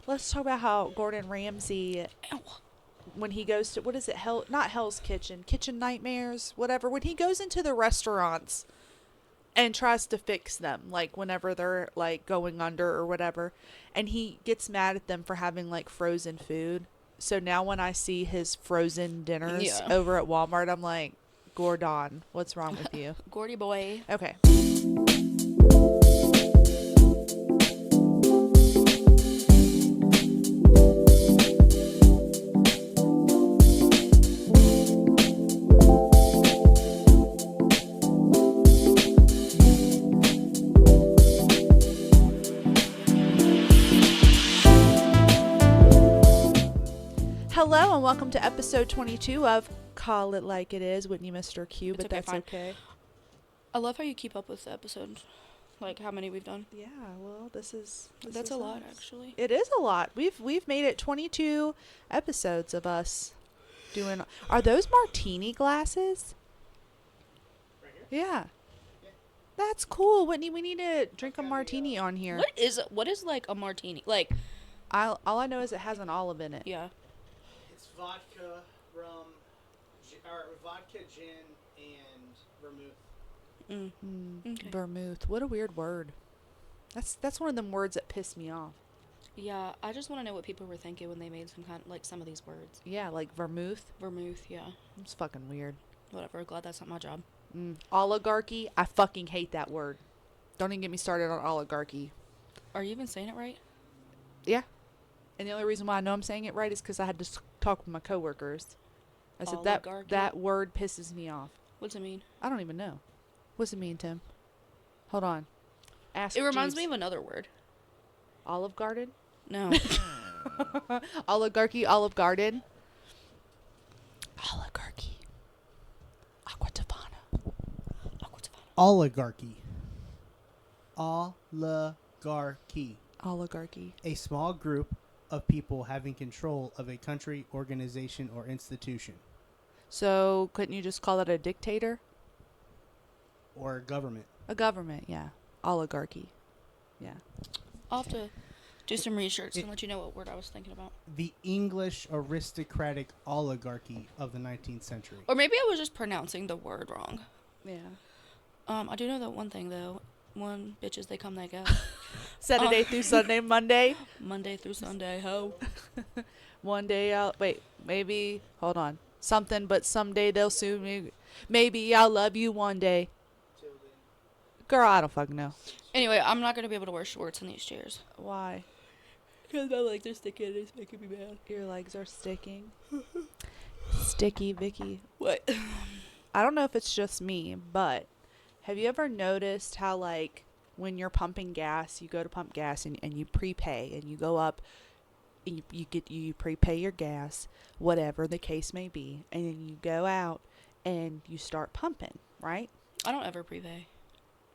let's talk about how Gordon Ramsay, Ow. when he goes to, what is it, not Hell's Kitchen Nightmares, whatever, when he goes into the restaurants and tries to fix them, like whenever they're like going under or whatever, and he gets mad at them for having like frozen food. So now when I see his frozen dinners Yeah. over at Walmart, I'm like, Gordon, what's wrong with you? Gordy boy. Okay. Hello and welcome to episode 22 of Call It Like It Is, Whitney Mr. Q, It's but okay, that's fine. okay. I love how you keep up with the episodes. Like how many we've done. Yeah, well, this is That's a lot, nice. actually. It is a lot. We've made it 22 episodes of us doing. Are those martini glasses? Right here? Yeah. Yeah. That's cool, Whitney. We need to drink a martini on here. What is like a martini? Like, All I know is it has an olive in it. yeah. It's vodka, rum, or vodka, gin, and vermouth. Okay. Vermouth. What a weird word. That's one of them words that piss me off. Yeah, I just want to know what people were thinking when they made some of these words. Yeah, like vermouth. Vermouth, yeah. It's fucking weird. Whatever. Glad that's not my job. Oligarchy. I fucking hate that word. Don't even get me started on oligarchy. Are you even saying it right? Yeah. And the only reason why I know I'm saying it right is because I had to talk with my coworkers. I said Oligarchy? that word pisses me off. What's it mean? I don't even know. What's it mean, Tim? Hold on. Ask It reminds Jeeves. me of another word. Olive Garden? No. Oligarchy, Olive Garden. Oligarchy. Aqua Tofana. Oligarchy. Oligarchy. Oligarchy. A small group of people having control of a country, organization, or institution, So, couldn't you just call it a dictator? or government. A government, yeah. Oligarchy. Yeah. I'll have to do some research and It- let you know what word I was thinking about. The English aristocratic oligarchy of the 19th century. Or maybe I was just pronouncing the word wrong. Yeah. I do know that one thing, though. One, bitches, they come, they go. Saturday through Sunday, Monday. Monday through Sunday, ho. One day hold on. Something, but someday they'll sue me. Maybe I'll love you one day. Girl, I don't fucking know. Anyway, I'm not going to be able to wear shorts in these chairs. Why? Because my legs are sticking and it's making me mad. Your legs are sticking. Sticky Vicky. What? I don't know if it's just me, but have you ever noticed how, like, when you're pumping gas, you go to pump gas and you prepay and you go up and you prepay your gas, whatever the case may be, and then you go out and you start pumping, right? I don't ever prepay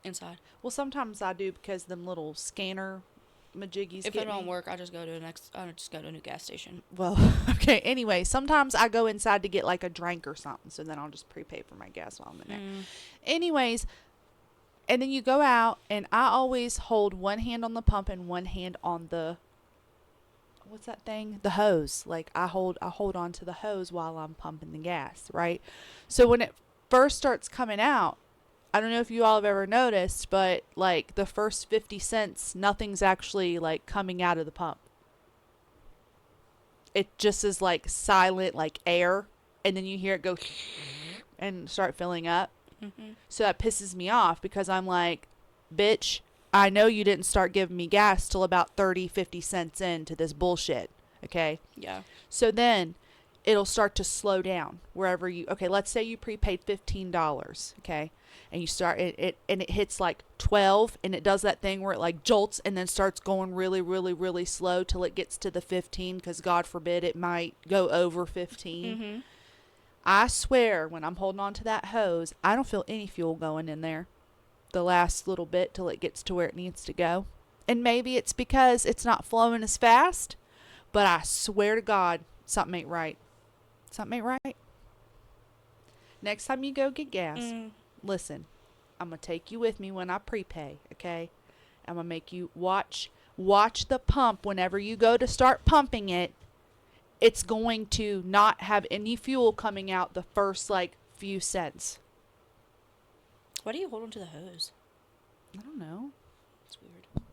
inside. Well, sometimes I do because them little scanner majiggies If get it don't me. work, I just go to a new gas station. Well, okay. Anyway, sometimes I go inside to get like a drink or something, so then I'll just prepay for my gas while I'm in there. Anyways, and then you go out, and I always hold one hand on the pump and one hand on the, what's that thing? The hose. Like I hold on to the hose while I'm pumping the gas, right? So when it first starts coming out, I don't know if you all have ever noticed, but like the first 50 cents, nothing's actually like coming out of the pump. It just is like silent, like air, and then you hear it go and start filling up. Mm-hmm. So that pisses me off because I'm like, bitch, I know you didn't start giving me gas till about 30, 50 cents into this bullshit. Okay. Yeah. So then it'll start to slow down wherever you, okay, let's say you prepaid $15. Okay. And you start it and it hits like 12 and it does that thing where it like jolts and then starts going really, really, really slow till it gets to the 15 because God forbid it might go over 15. Mm-hmm. I swear when I'm holding on to that hose, I don't feel any fuel going in there the last little bit till it gets to where it needs to go. And maybe it's because it's not flowing as fast, but I swear to God, something ain't right. Something ain't right. Next time you go get gas, listen, I'm going to take you with me when I prepay, okay? I'm going to make you watch watch the pump whenever you go to start pumping it. It's going to not have any fuel coming out the first like few cents. Why do you hold onto the hose? I don't know. It's weird.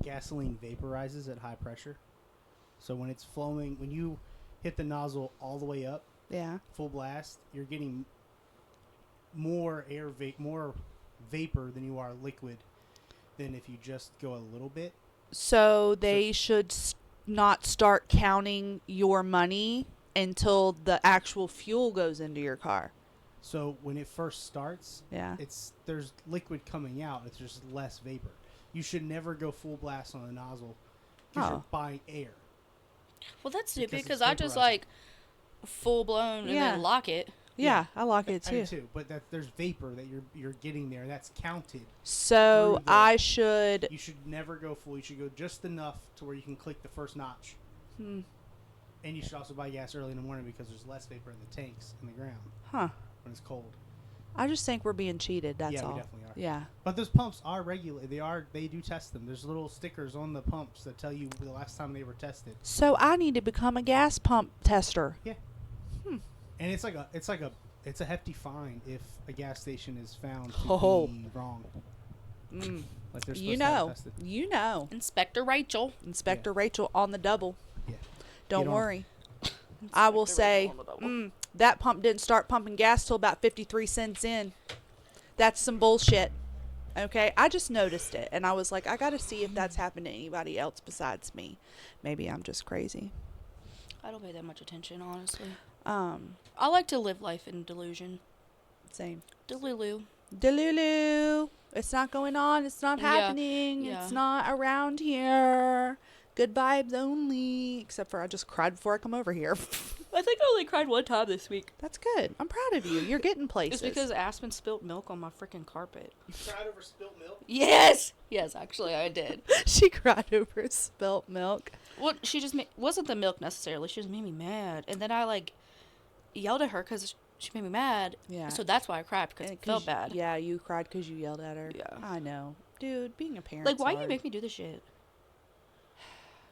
Gasoline vaporizes at high pressure. So when it's flowing, when you hit the nozzle all the way up, Yeah. full blast, you're getting more more vapor than you are liquid than if you just go a little bit. So they should not start counting your money until the actual fuel goes into your car. So when it first starts, Yeah. there's liquid coming out. It's just less vapor. You should never go full blast on the nozzle because you're buying air. Well, that's stupid Because because it's I just vaporizing. like full blown and Yeah. then lock it. Yeah, I lock it I too. do too, but there's vapor that you're getting there. That's counted. So through the- I should. You should never go full. You should go just enough to where you can click the first notch. Hmm. And you should also buy gas early in the morning because there's less vapor in the tanks in the ground Huh. when it's cold. I just think we're being cheated. That's Yeah, all. we definitely are. Yeah. But those pumps are regulated. They do test them. There's little stickers on the pumps that tell you the last time they were tested. So I need to become a gas pump tester. And it's a hefty fine if a gas station is found to Oh. be wrong. Mm. Like they're supposed You to have know. tested. You know. Inspector Rachel. Inspector Rachael on the double. Yeah. Don't Get on. worry. I will Inspector say, Rachel on the double. that pump didn't start pumping gas till about 53 cents in. That's some bullshit. Okay? I just noticed it. And I was like, I got to see if that's happened to anybody else besides me. Maybe I'm just crazy. I don't pay that much attention, honestly. Um, I like to live life in delusion. Same. Delulu. Delulu. It's not going on. It's not Yeah. happening. Yeah. It's not around here. Good vibes only. Except for I just cried before I come over here. I think I only cried one time this week. That's good. I'm proud of you. You're getting places. It's because Aspen spilt milk on my freaking carpet. You cried over spilt milk? Yes! Yes, actually, I did. she cried over spilt milk. Well, she just wasn't the milk necessarily. She just made me mad. And then I, like, yelled at her because she made me mad. Yeah. So that's why I cried, because it felt bad. Yeah, you cried because you yelled at her. Yeah. I know. Dude, being a parent. Like, why do you make me do this shit?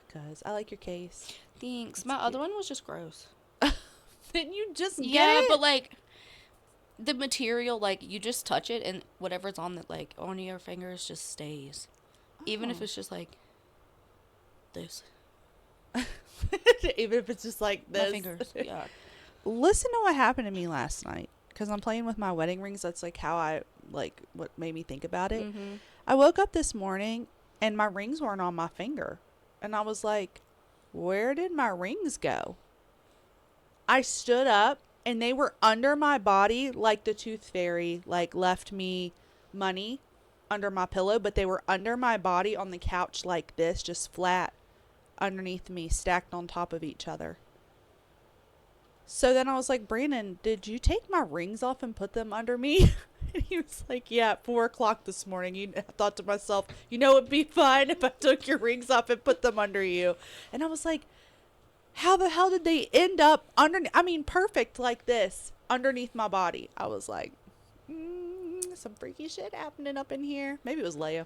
Because I like your case. Thanks. That's My cute. other one was just gross. Then you just get Yeah, it? but, like, the material, like, you just touch it and whatever's on the, like, on your fingers just stays. Even if Oh. it's just, like, this. Even if it's just like this. My fingers. Yeah. Listen to what happened to me last night. Because I'm playing with my wedding rings. That's like how what made me think about it. Mm-hmm. I woke up this morning and my rings weren't on my finger. And I was like, where did my rings go? I stood up and they were under my body like the tooth fairy like left me money under my pillow, but they were under my body on the couch like this, just flat underneath me, stacked on top of each other. So then I was like, Brandon, did you take my rings off and put them under me? And he was like, yeah, at 4:00 this morning. I thought to myself, you know, it'd be fine if I took your rings off and put them under you. And I was like, how the hell did they end up underneath? I mean, perfect like this, underneath my body. I was like, some freaky shit happening up in here. Maybe it was Leia.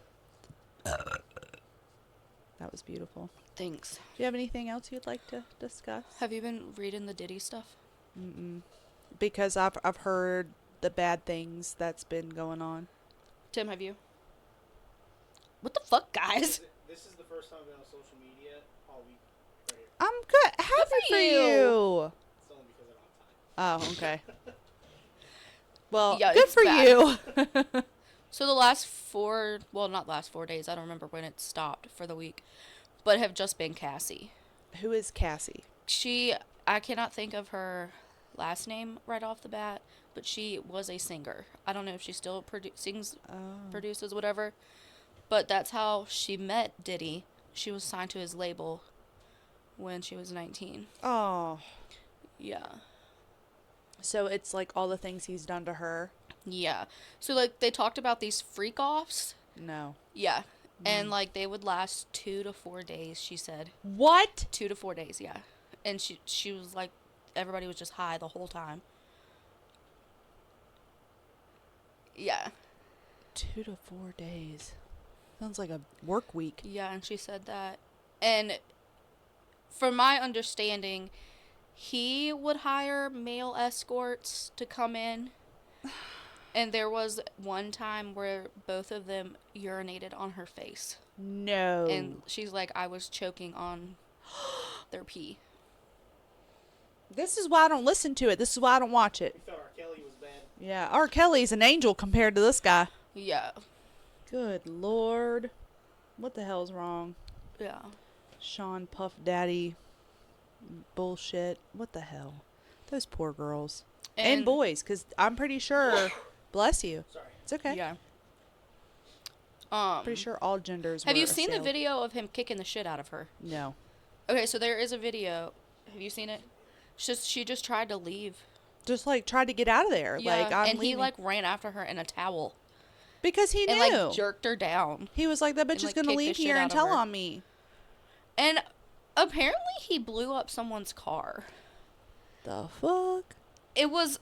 That was beautiful. Thanks. Do you have anything else you'd like to discuss? Have you been reading the Diddy stuff? Mm-mm. Because I've heard the bad things that's been going on. Tim, have you? What the fuck, guys? This is the first time I've been on social media all week. Right here. I'm good. Happy for for you. It's you. only because I don't have time. Oh, okay. Well, Yeah, good it's for bad. you. So the last not last 4 days, I don't remember when it stopped for the week, but have just been Cassie. Who is Cassie? I cannot think of her last name right off the bat, but she was a singer. I don't know if she still sings, produces, whatever, but that's how she met Diddy. She was signed to his label when she was 19. Oh. Yeah. So it's like all the things he's done to her. Yeah. So, like, they talked about these freak-offs. No. Yeah. And, like, they would last 2 to 4 days, she said. What? 2 to 4 days, yeah. And she was like, everybody was just high the whole time. Yeah. 2 to 4 days. Sounds like a work week. Yeah, and she said that. And from my understanding, he would hire male escorts to come in. And there was one time where both of them urinated on her face. No. And she's like, I was choking on their pee. This is why I don't listen to it. This is why I don't watch it. You felt R. Kelly was bad. Yeah, R. Kelly's an angel compared to this guy. Yeah. Good Lord. What the hell's wrong? Yeah. Sean Puff Daddy bullshit. What the hell? Those poor girls. And boys, because I'm pretty sure... Bless you. Sorry. It's okay. Yeah. Pretty sure all genders Have were you seen the assailed. video of him kicking the shit out of her? No. Okay, so there is a video. Have you seen it? She just tried to leave. Just, like, tried to get out of there. Yeah, Like, I'm and leaving. he, like, ran after her in a towel. Because he knew. And, like, jerked her down. He was like, that bitch and, is like, going to kicked the leave shit here out and of tell her. on me. And apparently he blew up someone's car. The fuck? It was,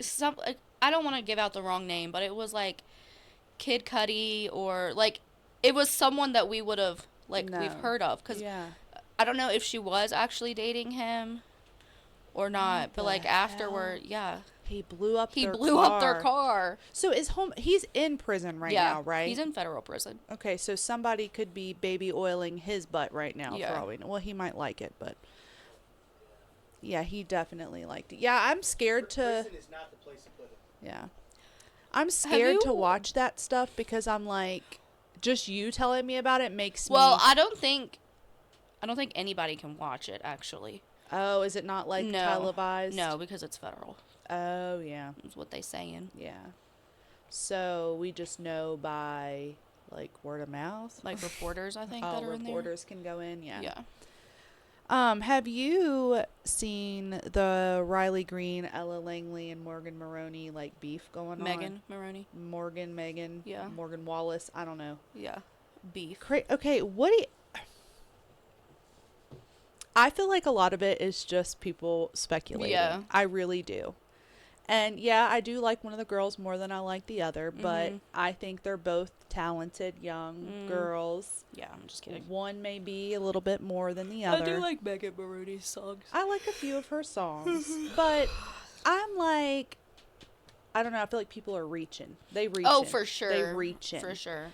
some, like, I don't want to give out the wrong name, but it was, like, Kid Cudi or, like, it was someone that we would have, like, No. we've heard of. Because Yeah. I don't know if she was actually dating him or not, What but, the like, hell? afterward, yeah. He blew up He their blew car. up their car. So he's in prison right yeah, now, right? He's in federal prison. Okay, so somebody could be baby oiling his butt right now Yeah. for all we know. Well, he might like it, but yeah, he definitely liked it. Yeah, I'm scared to. Prison is not the place to put it. Yeah, I'm scared to you- watch that stuff because I'm like, just you telling me about it makes Well, me. I don't think anybody can watch it, actually. Oh, is it not like No. televised? No, because it's federal. Oh yeah, Is what they saying. yeah. So we just know by like word of mouth. Like reporters, I think, Oh, that are in there. reporters can go in. Yeah. Yeah. Have you seen the Riley Green, Ella Langley, and Morgan Maroney like beef going on? Megan Maroney. Megan. Yeah. Morgan Wallace. I don't know. Yeah. Beef. Okay, what do you... I feel like a lot of it is just people speculating. Yeah. I really do. And yeah, I do like one of the girls more than I like the other, but Mhm. I think they're both talented young girls. Yeah, I'm just kidding. One may be a little bit more than the other. I do like Megan Maroney's songs. I like a few of her songs, but I'm like, I don't know. I feel like people are reaching. They reach. Oh, for sure. They reach in. For sure.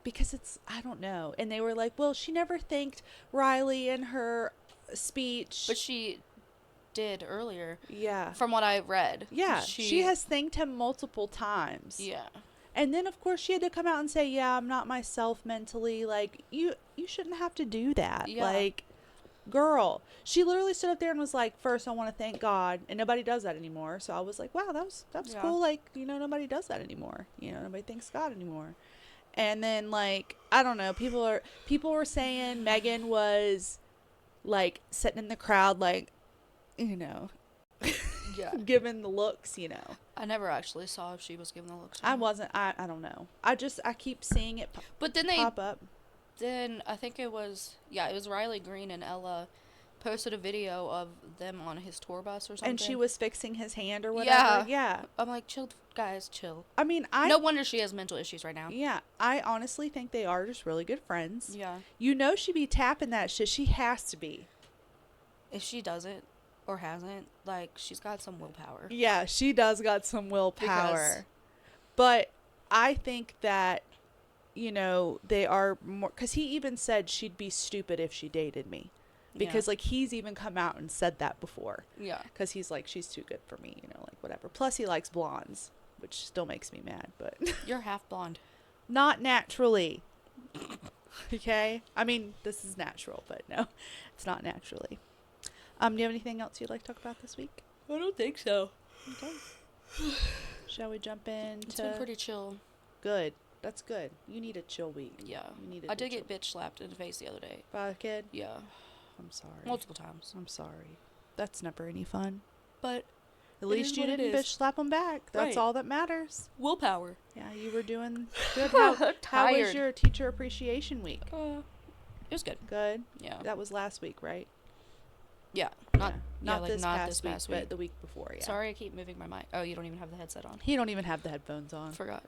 Because it's, I don't know. And they were like, well, she never thanked Riley in her speech. But she did earlier, yeah. from what I read. Yeah. She has thanked him multiple times. Yeah. And then, of course, she had to come out and say, yeah, I'm not myself mentally. Like, you shouldn't have to do that. Yeah. Like, girl. She literally stood up there and was like, first, I want to thank God. And nobody does that anymore. So I was like, wow, that was Yeah. cool. Like, nobody does that anymore. Nobody thanks God anymore. And then, like, I don't know. People were saying Megan was, like, sitting in the crowd, like, Yeah. giving the looks, I never actually saw if she was giving the looks. or I not. wasn't. I don't know. I keep seeing it But then pop up. Then I think it was Riley Green and Ella posted a video of them on his tour bus or something. And she was fixing his hand or whatever. Yeah. I'm like, chill, guys, chill. I mean, No wonder she has mental issues right now. Yeah, I honestly think they are just really good friends. Yeah. She be tapping that shit. She has to be. If she doesn't or hasn't, like, she's got some willpower. Yeah, she does got some willpower. But I think that, they are more... Because he even said she'd be stupid if she dated me. Because, like, he's even come out and said that before. Yeah. Because he's like, she's too good for me, like, whatever. Plus, he likes blondes, which still makes me mad, but... You're half blonde. Not naturally. Okay? I mean, this is natural, but no, it's not naturally. Do you have anything else you'd like to talk about this week? I don't think so. Okay. Shall we jump into... It's been pretty chill. Good. That's good. You need a chill week. Yeah. You need I did get bitch slapped in the face the other day. by a kid. Yeah. I'm sorry. Multiple times. I'm sorry. That's never any fun. But At least is you what it didn't is. bitch slap them back. That's Right. all that matters. willpower. Yeah, you were doing good. How was Tired. your teacher appreciation week? It was good. Good. Yeah. That was last week, right? Yeah. Not like this not past this week, past but week. the week before. Yeah. Sorry, I keep moving my mic. Oh, you don't even have the headset on. He don't even have the headphones on. Forgot.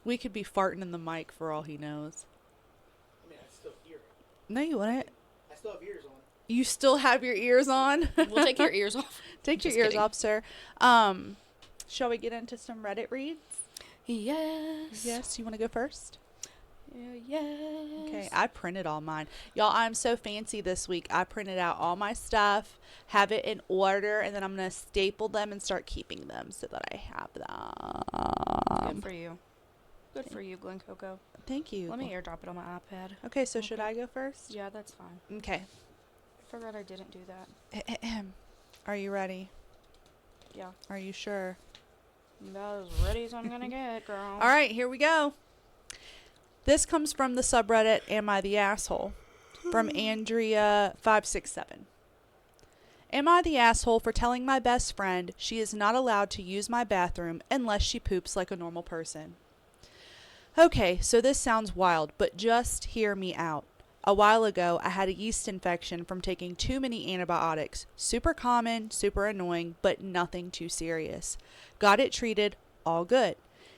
We could be farting in the mic for all he knows. I mean, I still hear it. No, you wouldn't. I still have ears on. You still have your ears on? We'll take your ears off. Take your Just ears kidding. off, sir. Shall we get into some Reddit reads? Yes. Yes. You want to go first? Yes. Okay, I printed all mine. Y'all, I'm so fancy this week. I printed out all my stuff, have it in order, and then I'm going to staple them and start keeping them so that I have them. Good for you. Good for you, Glen Coco. Thank you. Let me airdrop it on my iPad. Okay, so should I go first? Yeah, that's fine. Okay. I forgot I didn't do that. Are you ready? Yeah. Are you sure? About as ready as I'm gonna get, girl. All right, here we go. This comes from the subreddit Am I the Asshole? From Andrea567. Am I the asshole for telling my best friend she is not allowed to use my bathroom unless she poops like a normal person? Okay, so this sounds wild, but just hear me out. A while ago, I had a yeast infection from taking too many antibiotics. Super common, super annoying, but nothing too serious. Got it treated, all good.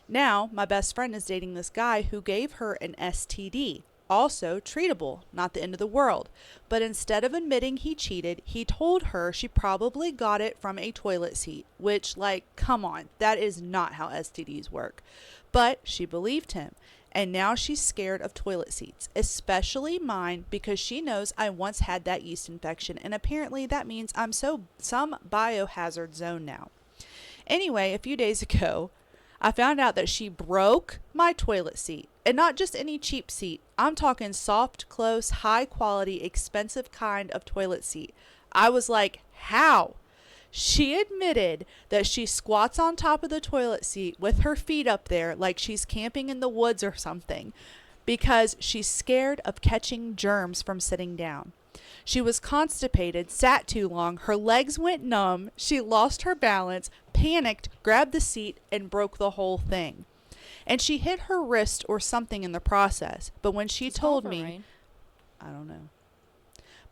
Now, my best friend is dating this guy who gave her an STD. Also treatable, not the end of the world. But instead of admitting he cheated, he told her she probably got it from a toilet seat. Which, like, come on, that is not how STDs work. But she believed him. And now she's scared of toilet seats, especially mine, because she knows I once had that yeast infection, and apparently that means I'm some biohazard zone now. Anyway, a few days ago, I found out that she broke my toilet seat. And not just any cheap seat. I'm talking soft, close, high quality, expensive kind of toilet seat. I was like, how? She admitted that she squats on top of the toilet seat with her feet up there like she's camping in the woods or something because she's scared of catching germs from sitting down. She was constipated, sat too long, her legs went numb, she lost her balance, panicked, grabbed the seat, and broke the whole thing. And she hit her wrist or something in the process. But when she told me, Right? I don't know.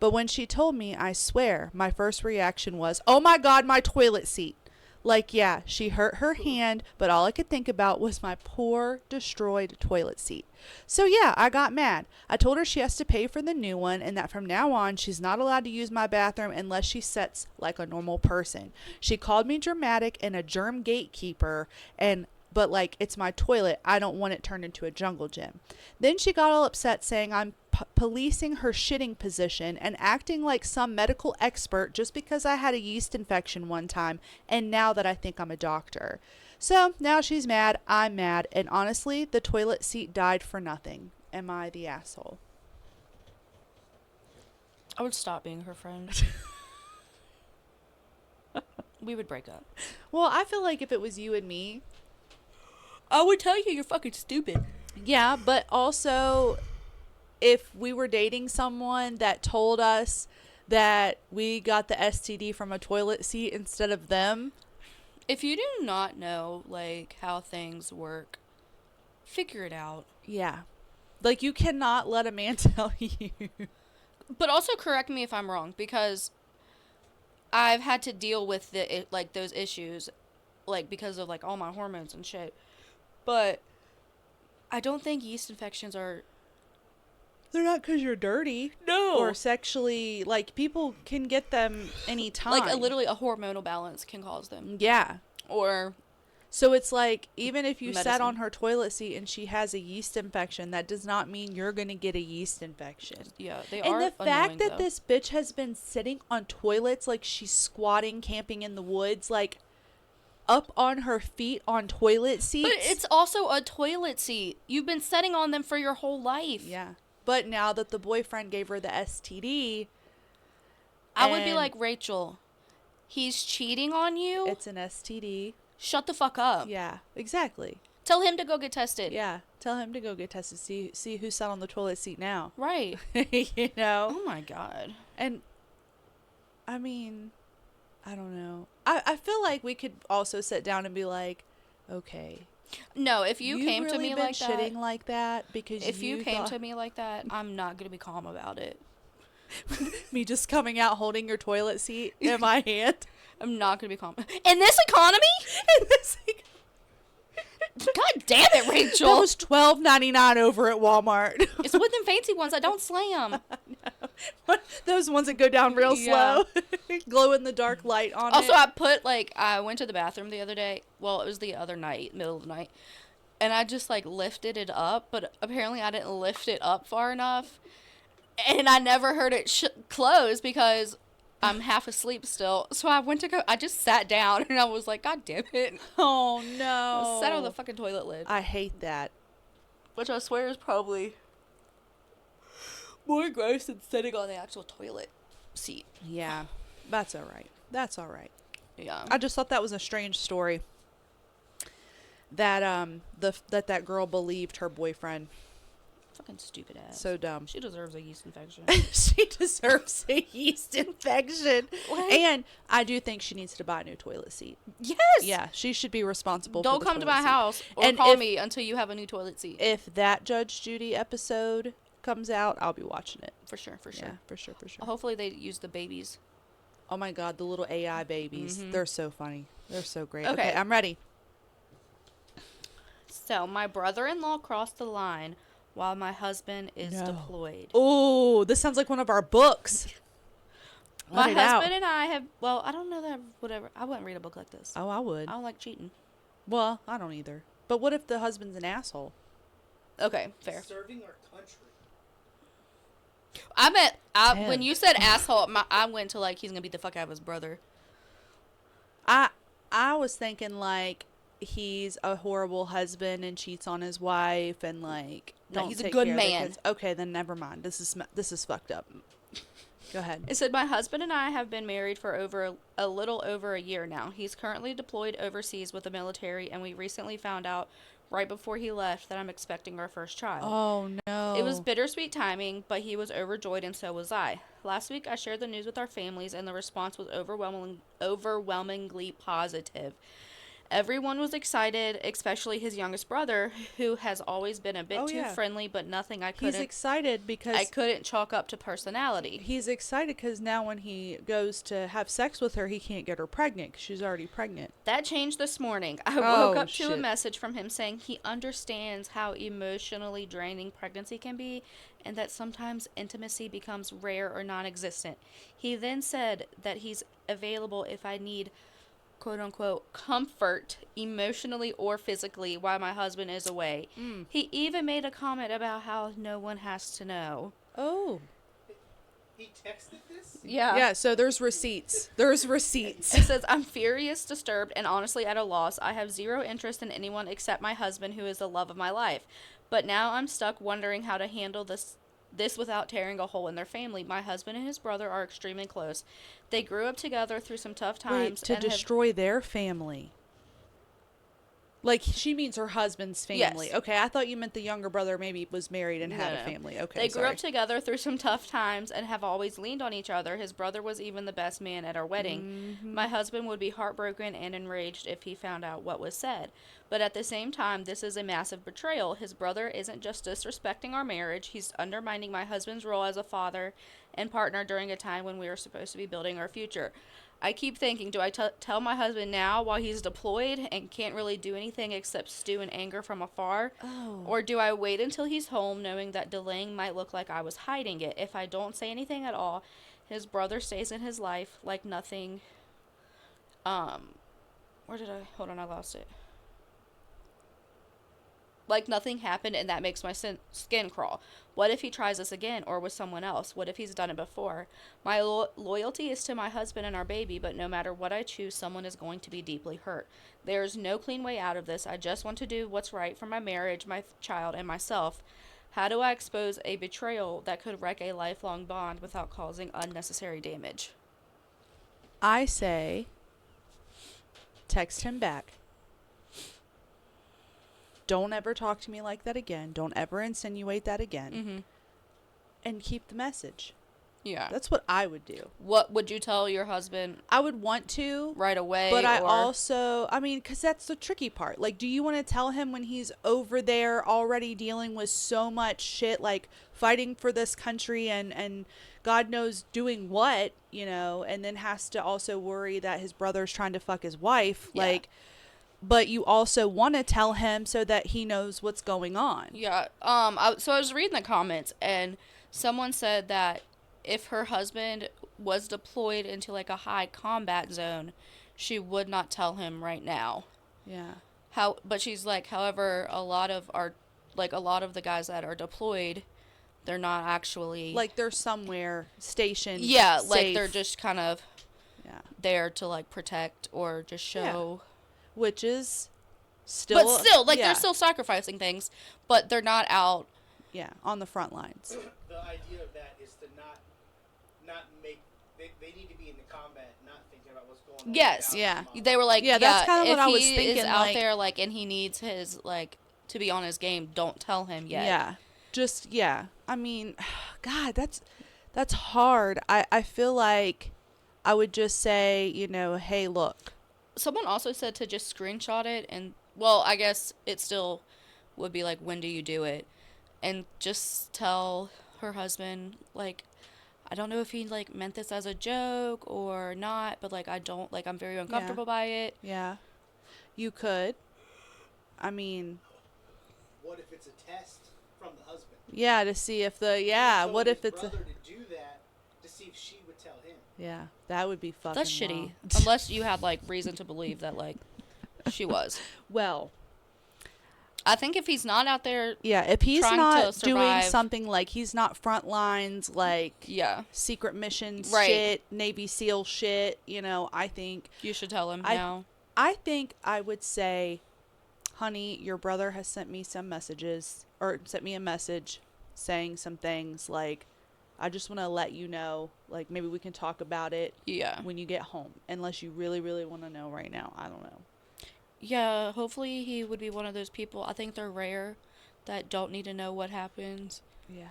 But when she told me, I swear, my first reaction was, oh my God, my toilet seat. Like, yeah, she hurt her hand, but all I could think about was my poor, destroyed toilet seat. So yeah, I got mad. I told her she has to pay for the new one and that from now on, she's not allowed to use my bathroom unless she sits like a normal person. She called me dramatic and a germ gatekeeper but like, it's my toilet. I don't want it turned into a jungle gym. Then she got all upset saying I'm policing her shitting position and acting like some medical expert just because I had a yeast infection one time and now that I think I'm a doctor. So now she's mad, I'm mad, and honestly, the toilet seat died for nothing. Am I the asshole? I would stop being her friend. We would break up. Well, I feel like if it was you and me, I would tell you you're fucking stupid. yeah, but also if we were dating someone that told us that we got the STD from a toilet seat instead of them. If you do not know, like, how things work, figure it out. Yeah. Like, you cannot let a man tell you. But also correct me if I'm wrong, because I've had to deal with those issues, like, because of, like, all my hormones and shit. But I don't think yeast infections are... They're not because you're dirty. No. Or sexually, like, people can get them anytime. Like, literally a hormonal balance can cause them. Yeah. Or... So it's like, even if you sat medicine. on her toilet seat and she has a yeast infection, that does not mean you're going to get a yeast infection. Yeah, they And are the fact annoying, that though. this bitch has been sitting on toilets like she's squatting, camping in the woods, like up on her feet on toilet seats. But it's also a toilet seat. You've been sitting on them for your whole life. Yeah. But now that the boyfriend gave her the STD, I would be and like, Rachel, he's cheating on you? it's an STD. Shut the fuck up. Yeah, exactly. Tell him to go get tested. Yeah, tell him to go get tested. See who sat on the toilet seat now. Right. You know? Oh my God. And, I mean, I don't know. I feel like we could also sit down and be like, okay. No, if you came really to me been like that, shitting like that because if you came thought- to me like that, I'm not going to be calm about it. me just coming out holding your toilet seat in my hand. I'm not going to be calm. In this economy? In this God damn it, Rachel. That was $12.99 over at Walmart. It's with them fancy ones. I don't slam. Those ones that go down real Yeah. slow. Glow in the dark light on Also, it. I went to the bathroom the other day. Well, it was the other night, middle of the night. And I just, lifted it up. But apparently I didn't lift it up far enough. And I never heard it close because I'm half asleep still. So I just sat down and I was like, God damn it. Oh, no. I sat on the fucking toilet lid. I hate that. Which I swear is probably more gross than sitting on the actual toilet seat. Yeah. That's all right. That's all right. Yeah. I just thought that was a strange story. That that girl believed her boyfriend. Fucking stupid ass. So dumb. She deserves a yeast infection. She deserves a yeast infection. What? And I do think she needs to buy a new toilet seat. Yes. Yeah, she should be responsible Don't for the come to toilet my seat. house or And call if- me until you have a new toilet seat. If that Judge Judy episode comes out, I'll be watching it. For sure. Yeah, for sure. Hopefully they use the babies. Oh my God, the little AI babies. Mhm. They're so funny. They're so great. Okay. Okay, I'm ready. So, my brother-in-law crossed the line while my husband is No. deployed. Oh, this sounds like one of our books. My Let it out. husband and I have, well, I don't know that, whatever. I wouldn't read a book like this. Oh, I would. I don't like cheating. Well, I don't either. But what if the husband's an asshole? Okay, fair. Serving our country. I meant, Damn. when you said asshole, I went to he's going to beat the fuck out of his brother. I was thinking he's a horrible husband and cheats on his wife and No, don't he's a take good care of the man. kids. Okay, then never mind. This is fucked up. Go ahead. It said, my husband and I have been married for a little over a year now. He's currently deployed overseas with the military, and we recently found out right before he left that I'm expecting our first child. Oh no. It was bittersweet timing, but he was overjoyed and so was I. Last week I shared the news with our families and the response was overwhelmingly positive. Everyone was excited, especially his youngest brother, who has always been a bit too friendly, but nothing He's excited because I couldn't chalk up to personality. he's excited because now when he goes to have sex with her, he can't get her pregnant 'cause she's already pregnant. That changed this morning. I woke up to shit. a message from him saying he understands how emotionally draining pregnancy can be and that sometimes intimacy becomes rare or non-existent. He then said that he's available if I need quote-unquote comfort emotionally or physically while my husband is away. He even made a comment about how no one has to know. Oh. He texted this? Yeah, so there's receipts. There's receipts. It says, I'm furious, disturbed, and honestly at a loss. I have zero interest in anyone except my husband, who is the love of my life. But now I'm stuck wondering how to handle this without tearing a hole in their family. My husband and his brother are extremely close. They grew up together through some tough times. Wait, to destroy their family. She means her husband's family. Yes. Okay, I thought you meant the younger brother maybe was married and had a No. family. Okay, They grew sorry. up together through some tough times and have always leaned on each other. His brother was even the best man at our wedding. My husband would be heartbroken and enraged if he found out what was said. But at the same time, this is a massive betrayal. His brother isn't just disrespecting our marriage, he's undermining my husband's role as a father and partner during a time when we are supposed to be building our future. I keep thinking, do I tell my husband now while he's deployed and can't really do anything except stew in anger from afar? Oh. Or do I wait until he's home knowing that delaying might look like I was hiding it? If I don't say anything at all, his brother stays in his life like nothing. Hold on, I lost it. Like nothing happened and that makes my skin crawl. What if he tries this again or with someone else? What if he's done it before? My loyalty is to my husband and our baby, but no matter what I choose, someone is going to be deeply hurt. There is no clean way out of this. I just want to do what's right for my marriage, my child, and myself. How do I expose a betrayal that could wreck a lifelong bond without causing unnecessary damage? I say text him back. Don't ever talk to me like that again. Don't ever insinuate that again. Mm-hmm. And keep the message. Yeah. That's what I would do. What would you tell your husband I would want to. right away? But I or- also, because that's the tricky part. Do you want to tell him when he's over there already dealing with so much shit, fighting for this country and God knows doing what, and then has to also worry that his brother's trying to fuck his wife? Yeah. but you also want to tell him so that he knows what's going on. Yeah. So I was reading the comments, and someone said that if her husband was deployed into like a high combat zone, she would not tell him right now. Yeah. But she's like, however, a lot of the guys that are deployed, they're not actually Like they're somewhere stationed. yeah, safe. like they're just kind of yeah, there to like protect or just show. which is still, But still, like yeah, they're still sacrificing things, but they're not out. yeah, on the front lines. The idea of that is to not make. They need to be in the combat, not thinking about what's going on. Yes, Yeah. they were like, Yeah, that's kinda what if I was he thinking, is out like- there, like, and he needs his like to be on his game, don't tell him yet. Yeah, just yeah. I mean, God, that's hard. I feel like I would just say, you know, hey, look. Someone also said to just screenshot it, and well, I guess it still would be like, when do you do it? And just tell her husband, like, I don't know if he like meant this as a joke or not, but like I'm very uncomfortable by it. Yeah, you could. I mean, What if it's a test from the husband? yeah, to see if what if it's brother to do that to see if she would tell him? yeah, that would be fucking That's shitty. wrong. Unless you had like reason to believe that like she was. Well, I think if he's not out there, yeah, if he's trying not to doing survive- something like he's not front lines, like yeah, secret missions Right. shit, Navy SEAL shit, you know, I think you should tell him I- now. I think I would say, honey, your brother has sent me some messages, or sent me a message saying some things like, I just want to let you know, like, maybe we can talk about it Yeah. when you get home, unless you really, really want to know right now. I don't know. Yeah, hopefully he would be one of those people. I think they're rare that don't need to know what happens Yeah.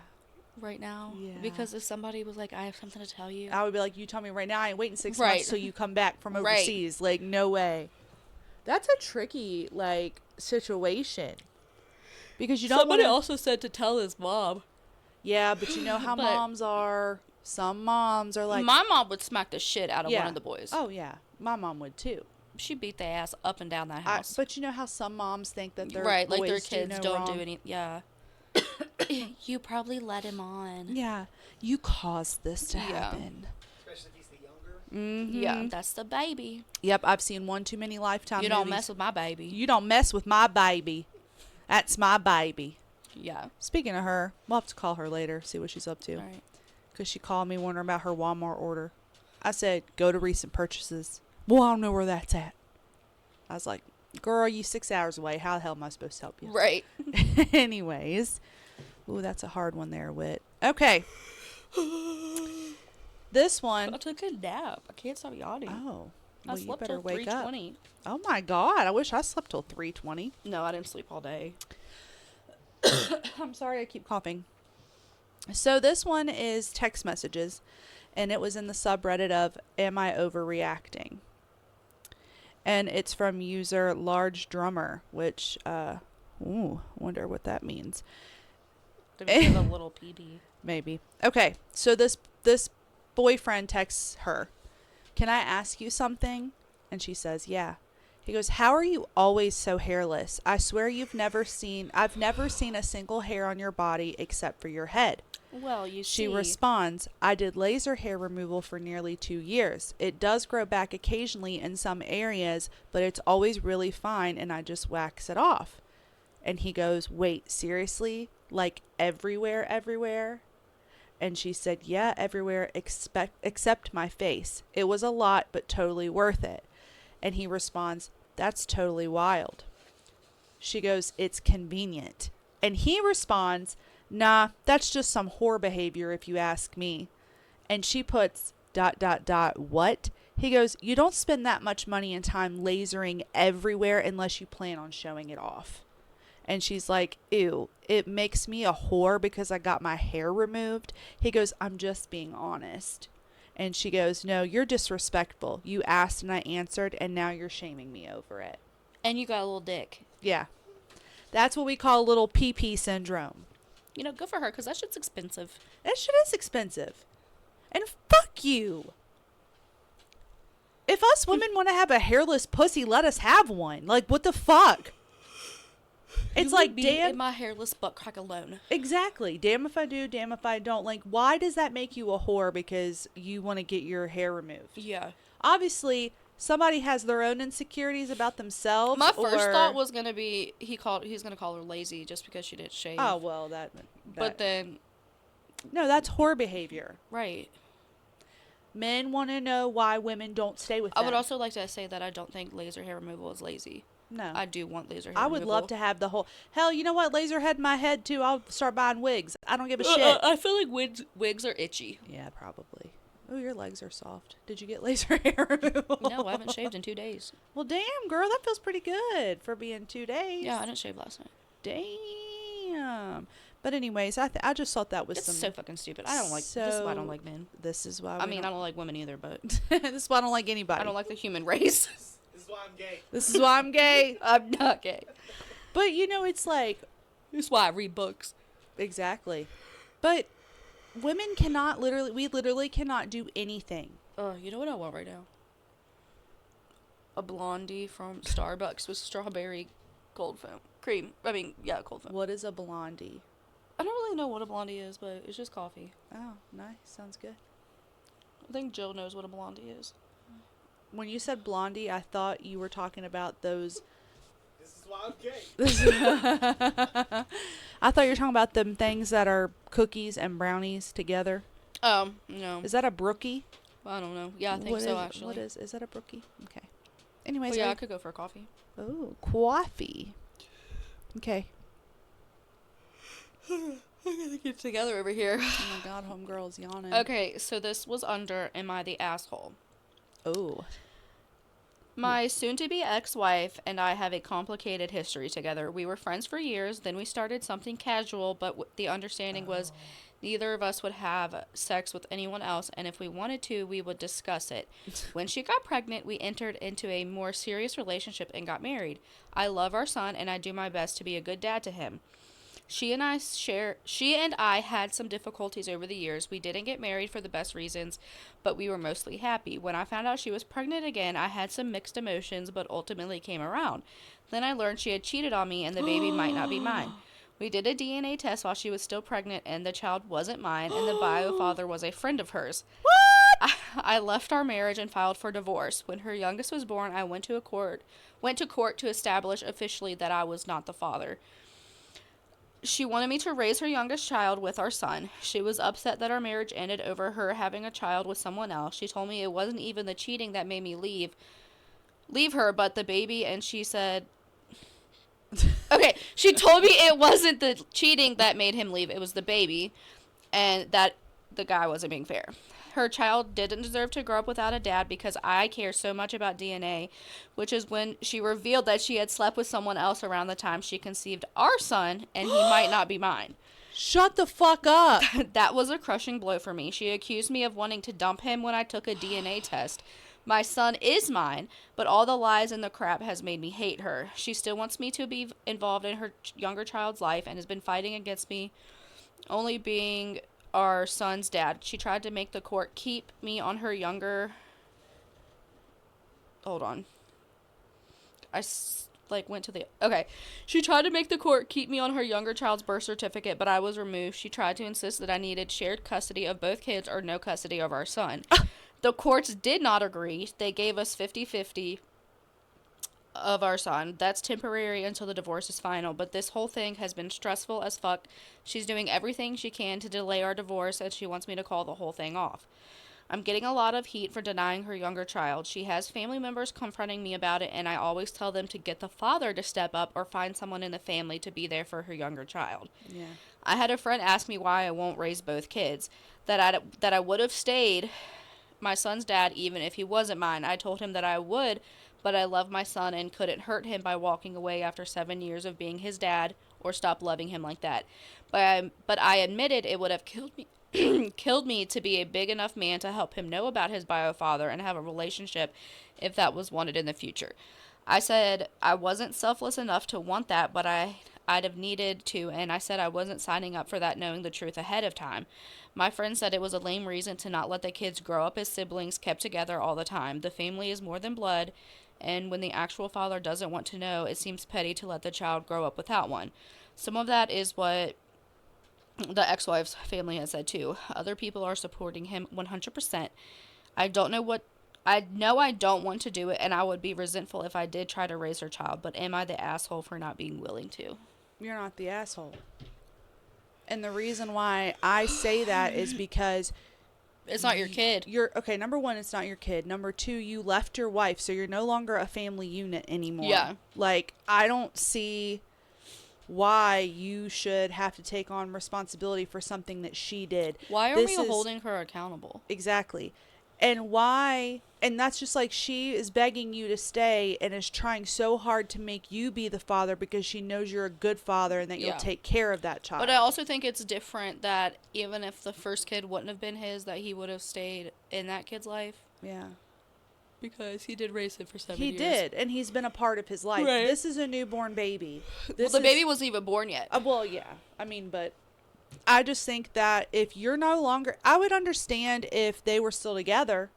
right now. Yeah. Because if somebody was like, I have something to tell you. I would be like, you tell me right now, I ain't waiting 6 Right. months till you come back from Right. overseas. Like, no way. That's a tricky, like, situation. Because you don't want Somebody to... also said to tell his mom. Yeah, but you know how But- moms are. Some moms are like... My mom would smack the shit out of Yeah. one of the boys. Oh, yeah. My mom would, too. She beat their ass up and down that house. But you know how some moms think that their right, boys like their kids no don't wrong? do any. Yeah. You probably led him on. Yeah, you caused this to Yeah. happen. Especially if he's the younger. Mm-hmm. Yeah, that's the baby. Yep, I've seen one too many Lifetime You don't movies. mess with my baby. You don't mess with my baby. That's my baby. Yeah. Speaking of her, we'll have to call her later, see what she's up to. All right. Because she called me wondering about her Walmart order. I said, go to recent purchases. Well, I don't know where that's at. I was like, girl, you 6 hours away. How the hell am I supposed to help you? Right. Anyways. Ooh, that's a hard one there, Wit. Okay. This I one. took a nap. I can't stop yawning. Oh. I Well, you slept better till wake up. 3:20. Oh my God. I wish I slept till 3:20. No, I didn't sleep all day. I'm sorry I keep coughing. So this one is text messages, and it was in the subreddit of Am I Overreacting? And it's from user Large Drummer, which, wonder what that means. Did we give a little PD? Maybe. Okay, so this boyfriend texts her, can I ask you something? And she says, yeah. He goes, how are you always so hairless? I swear I've never seen a single hair on your body except for your head. Well, you She see. responds, I did laser hair removal for nearly 2 years. It does grow back occasionally in some areas, but it's always really fine and I just wax it off. And he goes, wait, seriously? Like everywhere? And she said, yeah, everywhere except my face. It was a lot, but totally worth it. And he responds, that's totally wild. She goes, it's convenient. And he responds, nah, that's just some whore behavior if you ask me. And she puts ... what? He goes, you don't spend that much money and time lasering everywhere unless you plan on showing it off. And she's like, ew, it makes me a whore because I got my hair removed. He goes, I'm just being honest. And she goes, no, you're disrespectful. You asked and I answered, and now you're shaming me over it. And you got a little dick. Yeah. That's what we call a little PP syndrome. You know, good for her, because that shit's expensive. That shit is expensive. And fuck you. If us women want to have a hairless pussy, let us have one. Like, what the fuck? It's like, damn. In my hairless butt crack alone. Exactly. Damn if I do, damn if I don't. Like, why does that make you a whore because you want to get your hair removed? Yeah. Obviously, somebody has their own insecurities about themselves. My first thought was gonna be he's gonna call her lazy just because she didn't shave. Oh, well, that But then, no, that's whore behavior. right. Men want to know why women don't stay with them. I would also like to say that I don't think laser hair removal is lazy. No. I do want laser hair I would love to have the whole... Hell, you know what? Laser head in my head, too. I'll start buying wigs. I don't give a shit. I feel like wigs are itchy. Yeah, probably. Oh, your legs are soft. Did you get laser hair removal? No, I haven't shaved in 2 days. Well, damn, girl. That feels pretty good for being 2 days. Yeah, I didn't shave last night. Damn. But anyways, I just thought that was It's so fucking stupid. I don't like... this is why I don't like men. This is why I don't like women either, but... this is why I don't like anybody. I don't like the human race. This is why I'm gay. This is why I'm gay. I'm not gay. But, you know, it's like... This is why I read books. Exactly. But women cannot we literally cannot do anything. You know what I want right now? A blondie from Starbucks with strawberry cold foam. Cream. Cold foam. What is a blondie? I don't really know what a blondie is, but it's just coffee. Oh, nice. Sounds good. I think Jill knows what a blondie is. When you said blondie, I thought you were talking about those... This is why I'm gay. I thought you were talking about them things that are cookies and brownies together. No. Is that a brookie? I don't know. Yeah, I think so, actually. What is that a brookie? Okay. Anyways. Well, yeah, I could go for a coffee. Oh, coffee. Okay. I gotta get together over here. Oh my god, homegirl's yawning. Okay, so this was under Am I the Asshole? Oh. My soon-to-be ex-wife and I have a complicated history together. We were friends for years, then we started something casual, but the understanding was neither of us would have sex with anyone else, and if we wanted to, we would discuss it. When she got pregnant, we entered into a more serious relationship and got married. I love our son, and I do my best to be a good dad to him. She and I had some difficulties over the years. We didn't get married for the best reasons, but we were mostly happy. When I found out she was pregnant again, I had some mixed emotions, but ultimately came around. Then I learned she had cheated on me and the baby might not be mine. We did a DNA test while she was still pregnant, and the child wasn't mine, and the bio father was a friend of hers. What? I left our marriage and filed for divorce. When her youngest was born, I went to court to establish officially that I was not the father. She wanted me to raise her youngest child with our son. She was upset that our marriage ended over her having a child with someone else. She told me it wasn't even the cheating that made me leave her, but the baby, and she said... Okay, she told me it wasn't the cheating that made him leave, it was the baby, and that the guy wasn't being fair. Her child didn't deserve to grow up without a dad because I care so much about DNA, which is when she revealed that she had slept with someone else around the time she conceived our son, and he might not be mine. Shut the fuck up. That was a crushing blow for me. She accused me of wanting to dump him when I took a DNA test. My son is mine, but all the lies and the crap has made me hate her. She still wants me to be involved in her younger child's life and has been fighting against me only being our son's dad. She tried to make the court keep me on her younger... Hold on. Okay. She tried to make the court keep me on her younger child's birth certificate, but I was removed. She tried to insist that I needed shared custody of both kids or no custody of our son. The courts did not agree. They gave us 50-50 of our son. That's temporary until the divorce is final, but this whole thing has been stressful as fuck. She's doing everything she can to delay our divorce, and she wants me to call the whole thing off. I'm getting a lot of heat for denying her younger child. She has family members confronting me about it, and I always tell them to get the father to step up or find someone in the family to be there for her younger child. Yeah. I had a friend ask me why I won't raise both kids, that I would have stayed my son's dad even if he wasn't mine. I told him that I would, but I love my son and couldn't hurt him by walking away after 7 years of being his dad or stop loving him like that. But I admitted it would have killed me to be a big enough man to help him know about his bio father and have a relationship if that was wanted in the future. I said I wasn't selfless enough to want that, but I'd have needed to, and I said I wasn't signing up for that knowing the truth ahead of time. My friend said it was a lame reason to not let the kids grow up as siblings kept together all the time. The family is more than blood, and when the actual father doesn't want to know, it seems petty to let the child grow up without one. Some of that is what the ex-wife's family has said too. Other people are supporting him 100%. I know I don't want to do it, and I would be resentful if I did try to raise her child, but am I the asshole for not being willing to? You're not the asshole. And the reason why I say that is because it's not your kid. Okay, number one, it's not your kid. Number two, you left your wife, so you're no longer a family unit anymore. Yeah. Like, I don't see why you should have to take on responsibility for something that she did. Why are we holding her accountable? Exactly. And why, and that's just like she is begging you to stay and is trying so hard to make you be the father because she knows you're a good father and that you'll take care of that child. But I also think it's different that even if the first kid wouldn't have been his, that he would have stayed in that kid's life. Yeah. Because he did raise him for 7 years. He did, and he's been a part of his life. Right. This is a newborn baby. The baby wasn't even born yet. Well, yeah. I mean, but I just think that if you're no longer... I would understand if they were still together,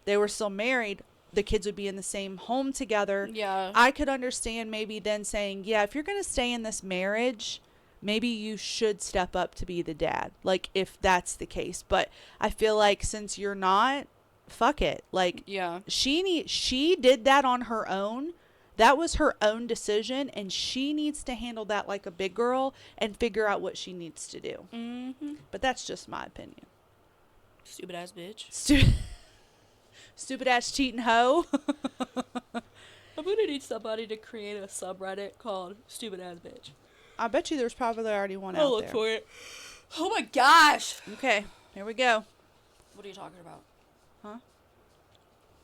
they were still married, the kids would be in the same home together. Yeah. I could understand maybe then saying, yeah, if you're going to stay in this marriage, maybe you should step up to be the dad. Like, if that's the case. But I feel like since you're not, fuck it. Like, yeah. She did that on her own. That was her own decision, and she needs to handle that like a big girl and figure out what she needs to do. Mm-hmm. But that's just my opinion. Stupid ass bitch. Stupid ass cheating hoe. I'm gonna need somebody to create a subreddit called Stupid Ass Bitch. I bet you there's probably already one out there. I'll look for it. Oh my gosh. Okay, here we go. What are you talking about? Huh?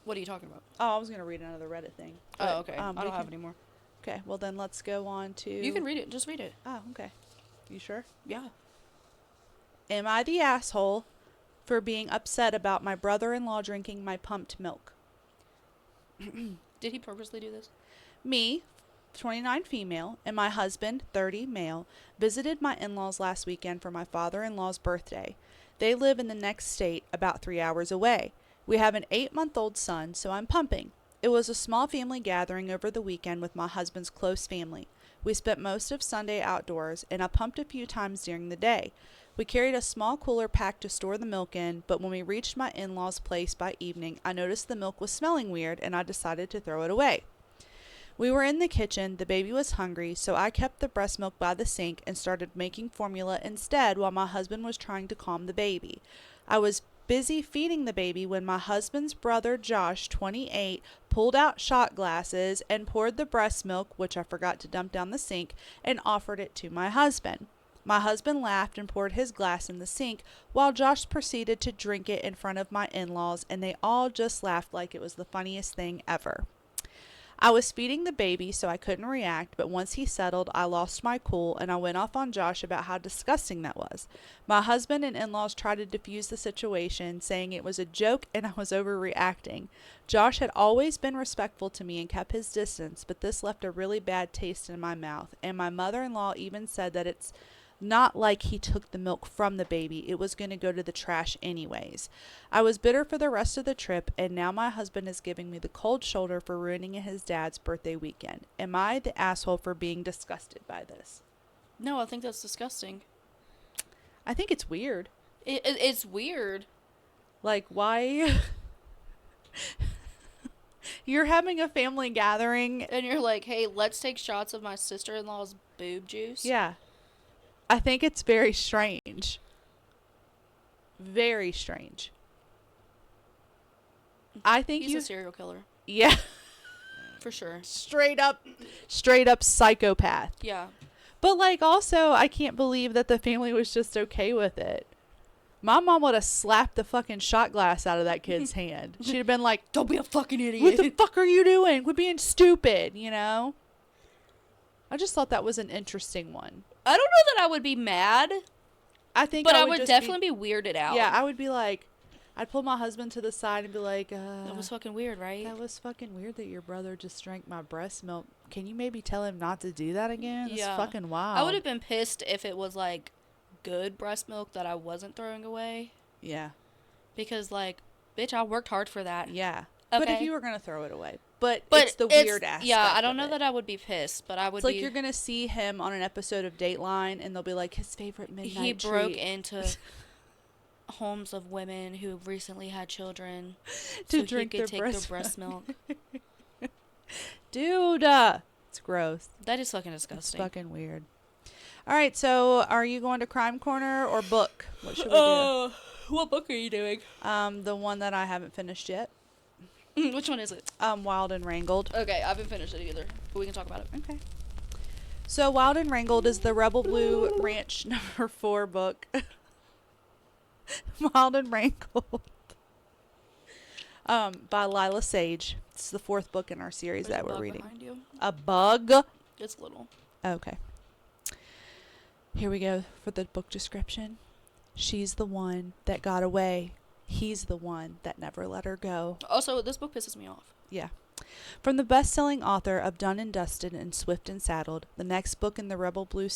What are you talking about? Oh, I was gonna read another Reddit thing. But, Oh, okay. I don't have any more. Okay, well then let's go on to... You can read it. Just read it. Oh, okay. You sure? Yeah. Am I the asshole for being upset about my brother-in-law drinking my pumped milk? Did he purposely do this? Me, 29 female, and my husband, 30 male, visited my in-laws last weekend for my father-in-law's birthday. They live in the next state, about 3 hours away. We have an 8-month-old son, so I'm pumping. It was a small family gathering over the weekend with my husband's close family. We spent most of Sunday outdoors, and I pumped a few times during the day. We carried a small cooler pack to store the milk in, but when we reached my in-laws' place by evening, I noticed the milk was smelling weird, and I decided to throw it away. We were in the kitchen, the baby was hungry, so I kept the breast milk by the sink and started making formula instead while my husband was trying to calm the baby. I was busy feeding the baby when my husband's brother Josh, 28, pulled out shot glasses and poured the breast milk, which I forgot to dump down the sink, and offered it to my husband. My husband laughed and poured his glass in the sink, while Josh proceeded to drink it in front of my in-laws, and they all just laughed like it was the funniest thing ever. I was feeding the baby, so I couldn't react, but once he settled, I lost my cool, and I went off on Josh about how disgusting that was. My husband and in-laws tried to defuse the situation, saying it was a joke and I was overreacting. Josh had always been respectful to me and kept his distance, but this left a really bad taste in my mouth, and my mother-in-law even said that it's not like he took the milk from the baby. It was going to go to the trash anyways. I was bitter for the rest of the trip, and now my husband is giving me the cold shoulder for ruining his dad's birthday weekend. Am I the asshole for being disgusted by this? No, I think that's disgusting. I think it's weird. It's weird. Like, why? You're having a family gathering. And you're like, hey, let's take shots of my sister-in-law's boob juice. Yeah. I think it's very strange. Very strange. I think he's a serial killer. Yeah. For sure. Straight up psychopath. Yeah. But like also, I can't believe that the family was just okay with it. My mom would have slapped the fucking shot glass out of that kid's hand. She'd have been like, don't be a fucking idiot. What the fuck are you doing? Quit being stupid, you know? I just thought that was an interesting one. I don't know that I would be mad. But I would definitely be weirded out. Yeah, I would be like, I'd pull my husband to the side and be like, that was fucking weird, right? That was fucking weird that your brother just drank my breast milk. Can you maybe tell him not to do that again? It's fucking wild. I would have been pissed if it was like good breast milk that I wasn't throwing away. Yeah. Because, like, bitch, I worked hard for that. Yeah. Okay. But if you were going to throw it away. But it's the weird aspect. Yeah, I don't know that I would be pissed, but I would be. It's like you're going to see him on an episode of Dateline, and they'll be like, his favorite midnight He treat. broke into homes of women who recently had children to so drink he could their take breast their breast milk. Dude, it's gross. That is fucking disgusting. It's fucking weird. All right, so are you going to Crime Corner or book? What should we do? What book are you doing? The one that I haven't finished yet. Which one is it? Wild and Wrangled. Okay, I haven't finished it either, but we can talk about it. Okay. So Wild and Wrangled is the Rebel Blue Ranch number 4 book. Wild and Wrangled. By Lila Sage. It's the 4th book in our series There's that a we're bug reading. behind you. A bug? It's little. Okay. Here we go for the book description. She's the one that got away. He's the one that never let her go. Also, this book pisses me off. Yeah. From the best-selling author of Done and Dusted and Swift and Saddled, the next book in the Rebel Blue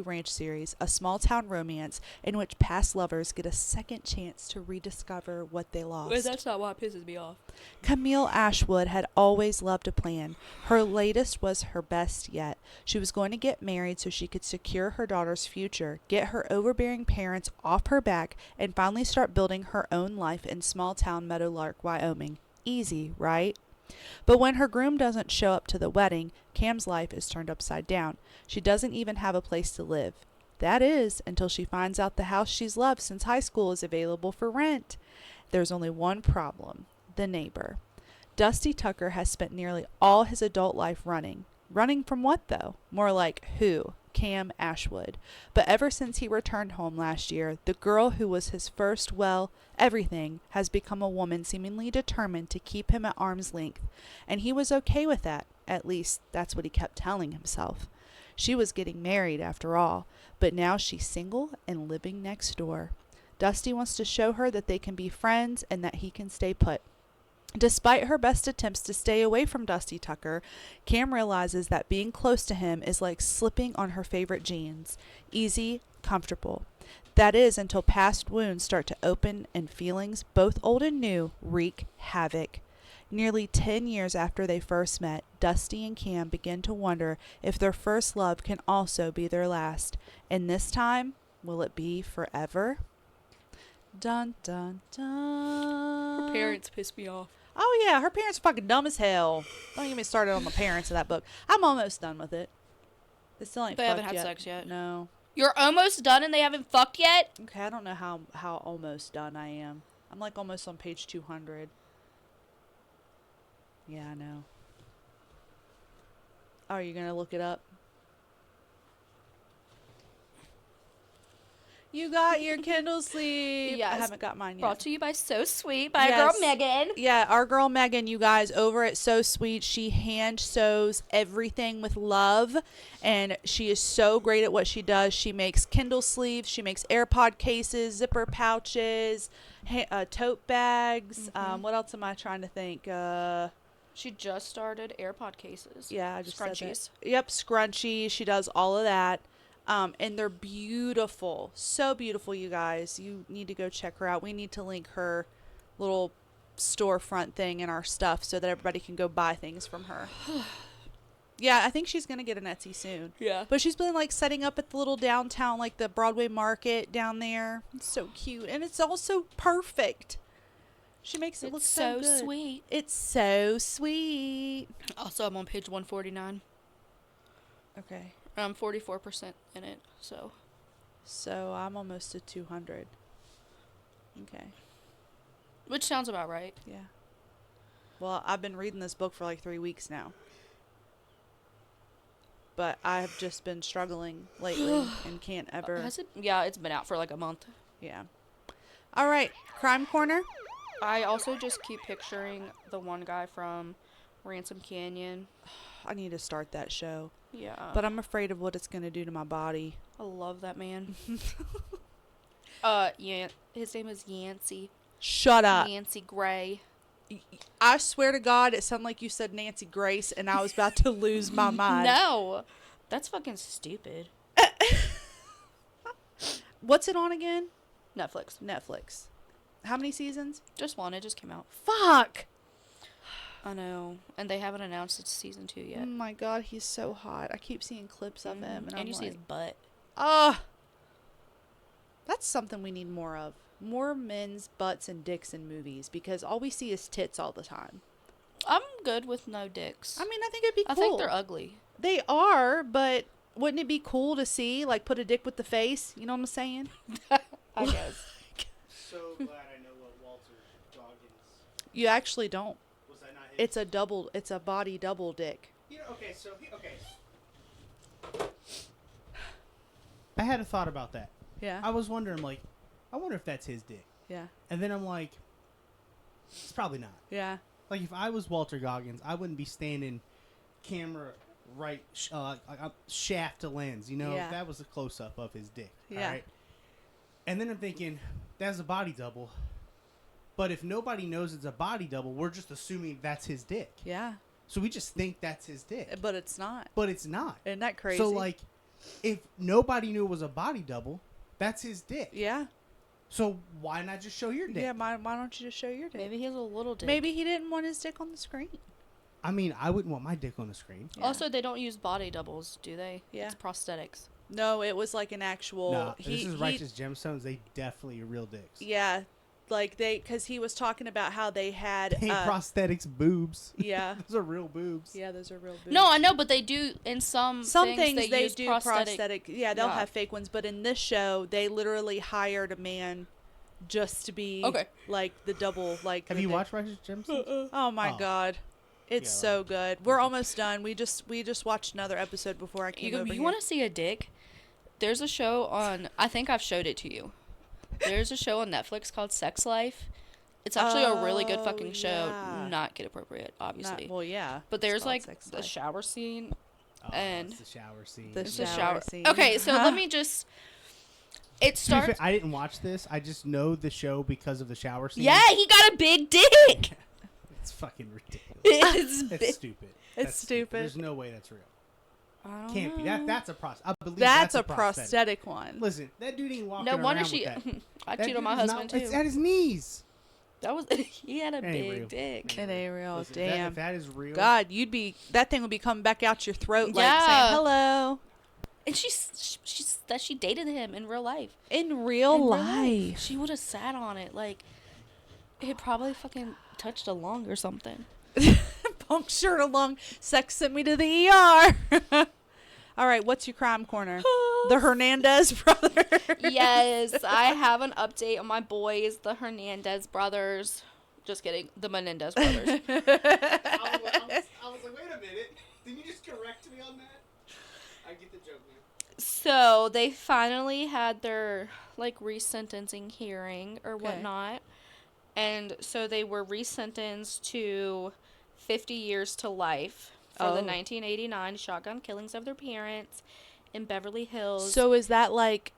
Ranch series, a small-town romance in which past lovers get a second chance to rediscover what they lost. Wait, that's not why it pisses me off. Camille Ashwood had always loved a plan. Her latest was her best yet. She was going to get married so she could secure her daughter's future, get her overbearing parents off her back, and finally start building her own life in small-town Meadowlark, Wyoming. Easy, right? But when her groom doesn't show up to the wedding, Cam's life is turned upside down. She doesn't even have a place to live. That is, until she finds out the house she's loved since high school is available for rent. There's only one problem: the neighbor. Dusty Tucker has spent nearly all his adult life running. Running from what, though? More like who? Cam Ashwood. But ever since he returned home last year, the girl who was his first, well, everything, has become a woman seemingly determined to keep him at arm's length. And he was okay with that. At least, that's what he kept telling himself. She was getting married, after all. But now she's single and living next door. Dusty wants to show her that they can be friends and that he can stay put. Despite her best attempts to stay away from Dusty Tucker, Cam realizes that being close to him is like slipping on her favorite jeans. Easy, comfortable. That is, until past wounds start to open and feelings, both old and new, wreak havoc. Nearly 10 years after they first met, Dusty and Cam begin to wonder if their first love can also be their last. And this time, will it be forever? Dun, dun, dun. Her parents piss me off. Oh, yeah. Her parents are fucking dumb as hell. Don't get me started on the parents of that book. I'm almost done with it. They still ain't They fucked haven't had yet. sex yet. No. You're almost done and they haven't fucked yet? Okay, I don't know how almost done I am. I'm like almost on page 200. Yeah, I know. Oh, are you going to look it up? You got your Kindle sleeve. Yes. I haven't got mine yet. Brought to you by So Sweet by our girl Megan. Yeah, our girl Megan, you guys, over at So Sweet, she hand sews everything with love, and she is so great at what she does. She makes Kindle sleeves, she makes AirPod cases, zipper pouches, tote bags. Mm-hmm. What else am I trying to think? She just started AirPod cases. Yeah, I just said that. Scrunchies. Yep, scrunchies. She does all of that. And they're beautiful. So beautiful, you guys. You need to go check her out. We need to link her little storefront thing in our stuff so that everybody can go buy things from her. Yeah, I think she's going to get an Etsy soon. Yeah. But she's been like setting up at the little downtown, like the Broadway market down there. It's so cute. And it's also perfect. She makes it look so good. Sweet. It's so sweet. Also, I'm on page 149. Okay. I'm 44% in it, so. So I'm almost to 200. Okay. Which sounds about right. Yeah. Well, I've been reading this book for like 3 weeks now. But I've just been struggling lately and can't ever. Has it? Yeah, it's been out for like a month. Yeah. All right. Crime Corner. I also just keep picturing the one guy from Ransom Canyon. I need to start that show. Yeah. But I'm afraid of what it's going to do to my body. I love that man. Yeah, his name is Yancey. Shut up. Yancey Gray. I swear to God, it sounded like you said Nancy Grace, and I was about to lose my mind. No. That's fucking stupid. What's it on again? Netflix. Netflix. How many seasons? Just one. It just came out. Fuck. I know. And they haven't announced it's season 2 yet. Oh my god, he's so hot. I keep seeing clips of him, and I'm you like, see his butt. That's something we need more of. More men's butts and dicks in movies, because all we see is tits all the time. I'm good with no dicks. I mean, I think it'd be cool. I think they're ugly. They are, but wouldn't it be cool to see, like, put a dick with the face? You know what I'm saying? I guess. So glad I know what Walter Goggins. You actually don't. Was that not his? It's a body double dick. You know, okay. I had a thought about that. Yeah. I was wondering, like, I wonder if that's his dick. Yeah. And then I'm like, it's probably not. Yeah. Like, if I was Walter Goggins, I wouldn't be standing camera right, shaft to lens. You know, Yeah. that was a close up of his dick. Yeah. All right? And then I'm thinking, that's a body double. But if nobody knows it's a body double, we're just assuming that's his dick. Yeah. So we just think that's his dick. But it's not. But it's not. Isn't that crazy? So, like, if nobody knew it was a body double, that's his dick. Yeah. So why not just show your dick? Yeah, why don't you just show your dick? Maybe he has a little dick. Maybe he didn't want his dick on the screen. I mean, I wouldn't want my dick on the screen. Yeah. Also, they don't use body doubles, do they? Yeah. It's prosthetics. No, it was like an actual... Nah, this is Righteous Gemstones. They definitely are real dicks. Yeah. Like, because he was talking about how they had... They ain't prosthetics boobs. Yeah. Those are real boobs. Yeah, those are real boobs. No, I know, but they do in some things they use do prosthetic. Yeah, they'll Yeah. have fake ones, but in this show, they literally hired a man just to be like the double. Like, Have you watched Righteous Gemstones? Oh my god, it's Yeah, so good. We're almost done. We just watched another episode before I came over You here. want to see a dick? There's a show on. I think I've showed it to you. There's a show on Netflix called Sex Life. It's actually a really good fucking show. Yeah. Not kid appropriate, obviously. Well, yeah. But there's like Sex the Life. shower scene. Oh, And it's the shower scene. The It's a shower shower scene. Okay, so let me just. It To be fair, starts. I didn't watch this. I just know the show because of the shower scene. Yeah, he got a big dick. It's fucking ridiculous. It's It's big. stupid. It's That's stupid. There's no way that's real. I don't Can't be. know. That's a prosthetic. I believe That's a prosthetic. prosthetic one. Listen, that dude ain't walking No around wonder with she. that. I That cheat on my dude is husband It's too. at his knees. That was. He had a That ain't real. big dick. It ain't real. Listen, Damn. if that is real. God, that thing would be coming back out your throat like Yeah. saying hello. And she's that she dated him in real life. In real In real life. She would have sat on it like it probably fucking touched a lung or something. Punctured a lung. Sex sent me to the ER. All right, what's your crime corner? The Hernandez brothers. Yes, I have an update on my boys, the Hernandez brothers. Just kidding, the Menendez brothers. I was like, wait a minute. Did you just correct me on that? I get the joke now. So they finally had their like resentencing hearing or Okay. whatnot, and so they were resentenced to 50 years to life for the 1989 shotgun killings of their parents in Beverly Hills. So is that like...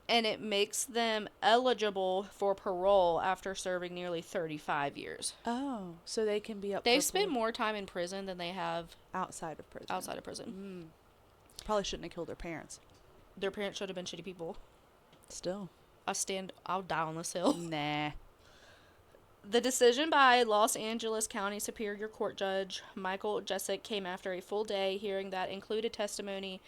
And it makes them eligible for parole after serving nearly 35 years. Oh, so they can be up They've for spent parole more time in prison than they have outside of prison. outside of prison. Probably shouldn't have killed their parents. Their parents should have been shitty people. Still. I'll die on this hill. Nah. The decision by Los Angeles County Superior Court Judge Michael Jessic came after a full day hearing that included testimony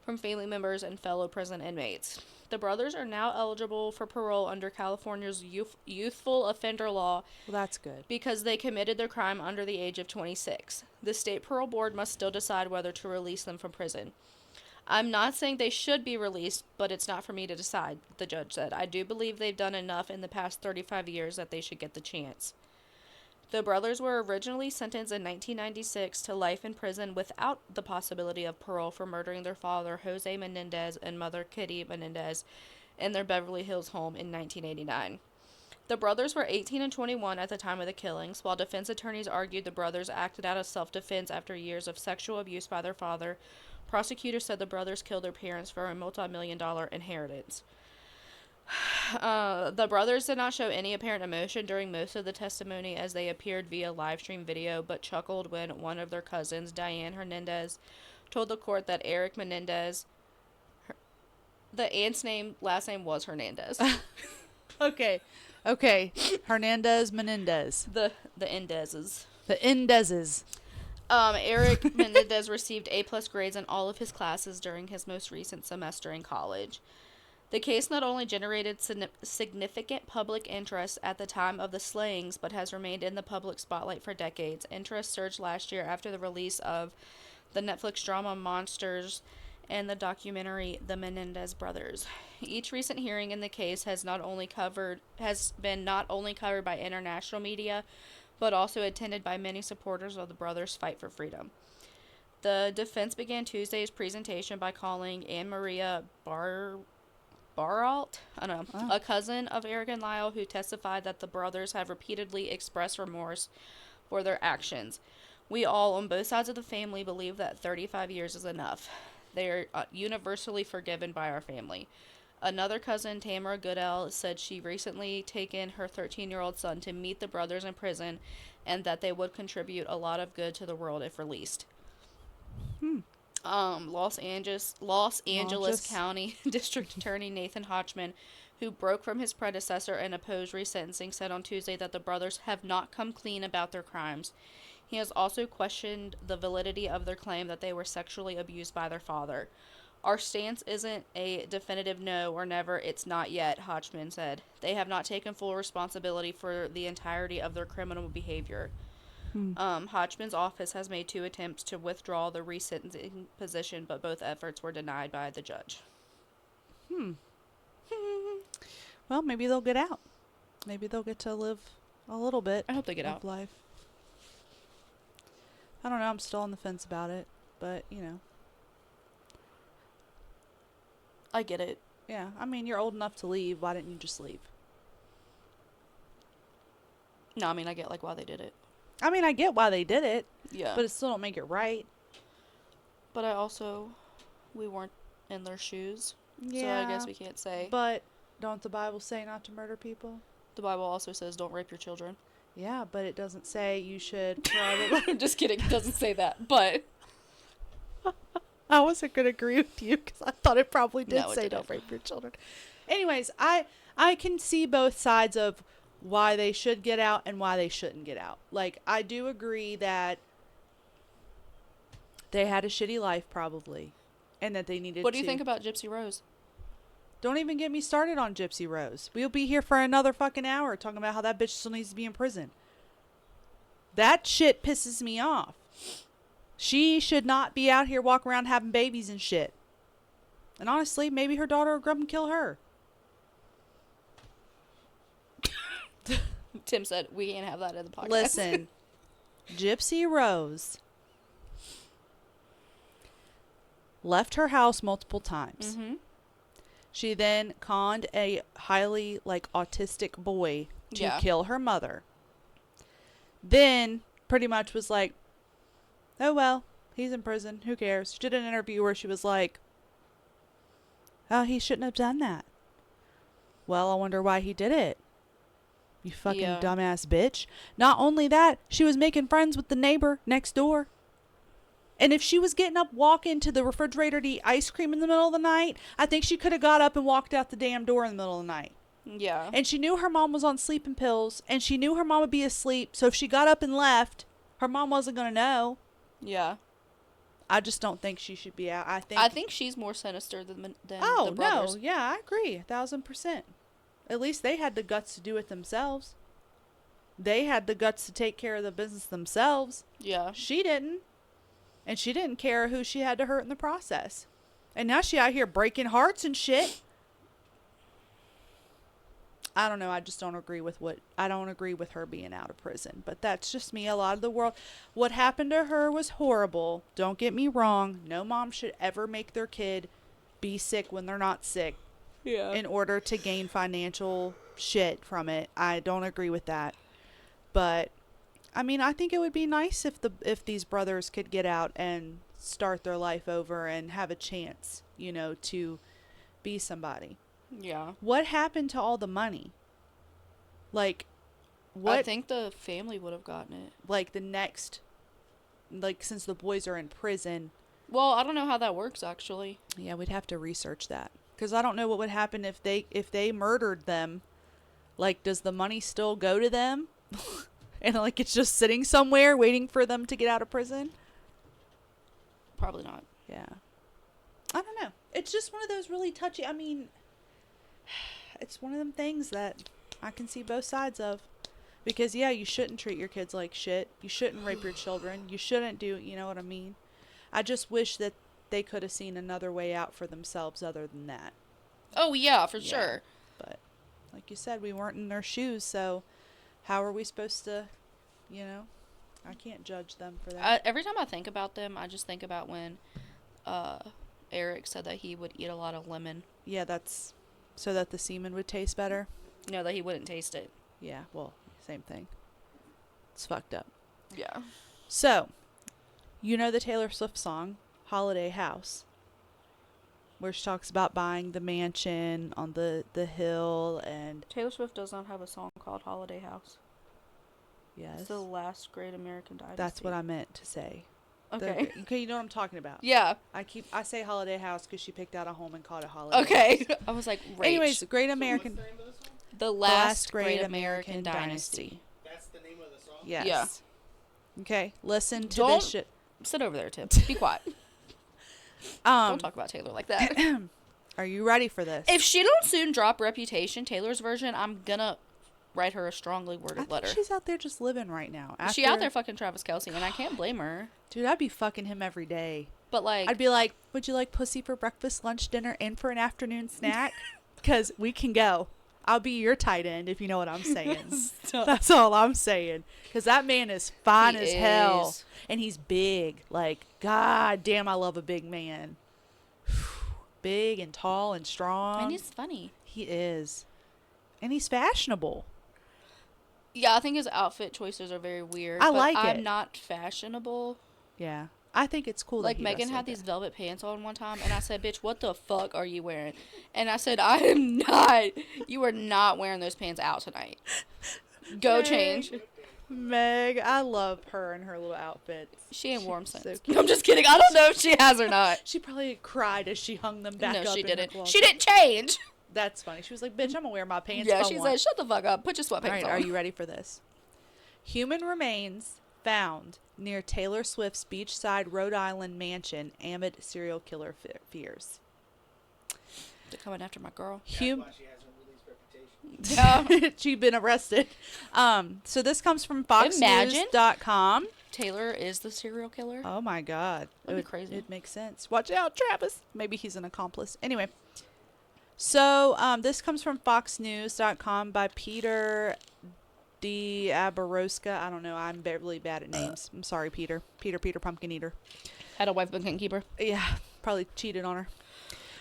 from family members and fellow prison inmates. The brothers are now eligible for parole under California's youthful offender law Well, that's good. because they committed their crime under the age of 26. The state parole board must still decide whether to release them from prison. I'm not saying they should be released, but it's not for me to decide, the judge said. I do believe they've done enough in the past 35 years that they should get the chance. The brothers were originally sentenced in 1996 to life in prison without the possibility of parole for murdering their father, Jose Menendez, and mother, Kitty Menendez, in their Beverly Hills home in 1989. The brothers were 18 and 21 at the time of the killings. While defense attorneys argued the brothers acted out of self-defense after years of sexual abuse by their father, prosecutors said the brothers killed their parents for a multi-million-dollar inheritance. The brothers did not show any apparent emotion during most of the testimony as they appeared via live stream video, but chuckled when one of their cousins, Diane Hernandez, told the court that Eric Menendez, The aunt's last name was Hernandez. Okay. Hernandez, Menendez. The Endezes. The Endezes. Eric Menendez received A+ grades in all of his classes during his most recent semester in college. The case not only generated significant public interest at the time of the slayings, but has remained in the public spotlight for decades. Interest surged last year after the release of the Netflix drama Monsters and the documentary The Menendez Brothers. Each recent hearing in the case has been not only covered by international media, but also attended by many supporters of the brothers' fight for freedom. The defense began Tuesday's presentation by calling Anne Maria Baralt, a cousin of Eric and Lyle, who testified that the brothers have repeatedly expressed remorse for their actions. We all, on both sides of the family, believe that 35 years is enough. They are universally forgiven by our family. Another cousin, Tamara Goodell, said she recently taken her 13-year-old son to meet the brothers in prison and that they would contribute a lot of good to the world if released. Los Angeles County District Attorney Nathan Hodgman, who broke from his predecessor and opposed resentencing, said on Tuesday that the brothers have not come clean about their crimes. He has also questioned the validity of their claim that they were sexually abused by their father. Our stance isn't a definitive no or never, it's not yet, Hodgman said. They have not taken full responsibility for the entirety of their criminal behavior. Hodgman's office has made 2 attempts to withdraw the resentencing position, but both efforts were denied by the judge. Well, maybe they'll get out. Maybe they'll get to live a little bit. I hope they get of out. Life. I don't know. I'm still on the fence about it, but you know. I get it. Yeah, I mean, you're old enough to leave. Why didn't you just leave? No, I mean, I get like why they did it. I mean, I get why they did it. Yeah. But it still don't make it right. But we weren't in their shoes. Yeah. So I guess we can't say. But don't the Bible say not to murder people? The Bible also says don't rape your children. Yeah, but it doesn't say you should probably... I'm just kidding. It doesn't say that. But... I wasn't going to agree with you because I thought it probably did No, it say didn't. don't rape your children. Anyways, I can see both sides of why they should get out and why they shouldn't get out. Like, I do agree that they had a shitty life probably and that they needed to... What do you think about Gypsy Rose? Don't even get me started on Gypsy Rose. We'll be here for another fucking hour talking about how that bitch still needs to be in prison. That shit pisses me off. She should not be out here walking around having babies and shit. And honestly, maybe her daughter will grow up and kill her. Tim said we can't have that in the podcast. Listen, Gypsy Rose left her house multiple times. Mm-hmm. She then conned a highly, autistic boy to kill her mother. Then, pretty much was like, oh, well, he's in prison. Who cares? She did an interview where she was like, oh, he shouldn't have done that. Well, I wonder why he did it. You fucking dumbass bitch. Not only that, she was making friends with the neighbor next door. And if she was getting up, walking to the refrigerator to eat ice cream in the middle of the night, I think she could have got up and walked out the damn door in the middle of the night. Yeah. And she knew her mom was on sleeping pills, and she knew her mom would be asleep, so if she got up and left, her mom wasn't going to know. Yeah. I just don't think she should be out. I think she's more sinister than the brothers. Oh, no. Yeah, I agree. 1,000%. At least they had the guts to do it themselves. They had the guts to take care of the business themselves. Yeah. She didn't. And she didn't care who she had to hurt in the process. And now she out here breaking hearts and shit. I don't know. I just don't agree with I don't agree with her being out of prison. But that's just me. A lot of the world. What happened to her was horrible. Don't get me wrong. No mom should ever make their kid be sick when they're not sick. Yeah. In order to gain financial shit from it. I don't agree with that. But I mean, I think it would be nice if these brothers could get out and start their life over and have a chance, to be somebody. Yeah. What happened to all the money? I think the family would have gotten it. Since the boys are in prison. Well, I don't know how that works, actually. Yeah, we'd have to research that. Because I don't know what would happen if they murdered them. Like, does the money still go to them? And, like, it's just sitting somewhere waiting for them to get out of prison? Probably not. Yeah. I don't know. It's just one of those really touchy... I mean, it's one of them things that I can see both sides of. Because, yeah, you shouldn't treat your kids like shit. You shouldn't rape your children. You shouldn't do... You know what I mean? I just wish that they could have seen another way out for themselves other than that. Oh, yeah, for sure. But, like you said, we weren't in their shoes, so how are we supposed to, you know? I can't judge them for that. Every time I think about them, I just think about when Eric said that he would eat a lot of lemon. Yeah, that's so that the semen would taste better? No, that he wouldn't taste it. Yeah, well, same thing. It's fucked up. Yeah. So, you know the Taylor Swift song, Holiday House, where she talks about buying the mansion on the hill and... Taylor Swift does not have a song called Holiday House. Yes. It's the last great American dynasty. That's what I meant to say. Okay. Okay, you know what I'm talking about. Yeah. I say Holiday House because she picked out a home and called it Holiday Okay. House. I was like, Rach. Anyways, Great American... So what's the name of the song? The last great American dynasty. That's the name of the song? Yes. Yeah. Okay, listen to Don't- this shit. Sit over there, Tim. Be quiet. Don't talk about Taylor like that. Are you ready for this? If she don't soon drop Reputation, Taylor's version, I'm gonna write her a strongly I worded think letter. she's out there just living right now. She out there fucking Travis Kelce, and I can't blame her. Dude, I'd be fucking him every day. But like, I'd be like, would you like pussy for breakfast, lunch, dinner, and for an afternoon snack? Because we can go. I'll be your tight end, if you know what I'm saying. That's all I'm saying. Because that man is fine as hell. is. And he's big. Like, god damn, I love a big man. Big and tall and strong. And he's funny. He is. And he's fashionable. Yeah, I think his outfit choices are very weird. I but like I'm it. not fashionable. Yeah. I think it's cool. Like, that he Megan dresses had like these that. velvet pants on one time, and I said, bitch, what the fuck are you wearing? And I said, I am not. You are not wearing those pants out tonight. Go Meg. change. Meg, I love her and her little outfits. She ain't warm She's since. so cute. I'm just kidding. I don't know if she has or not. She probably cried as she hung them back No, up. she in her didn't. closet. She didn't change. That's funny. She was like, bitch, I'm gonna wear my pants. Yeah, if I she want. said, shut the fuck up. Put your sweatpants All right, on. are you ready for this? Human remains found near Taylor Swift's beachside Rhode Island mansion amid serial killer fears. They're coming after my girl. That's Hum- why she has her release reputation. She'd been arrested. So this comes from Imagine. FoxNews.com. Taylor is the serial killer. Oh my God. That'd be crazy. It makes sense. Watch out, Travis. Maybe he's an accomplice. Anyway. So this comes from FoxNews.com by Peter Abaroska. I don't know. I'm really bad at names. I'm sorry, Peter. Peter Pumpkin Eater. Had a wife but couldn't keep her. Yeah, probably cheated on her.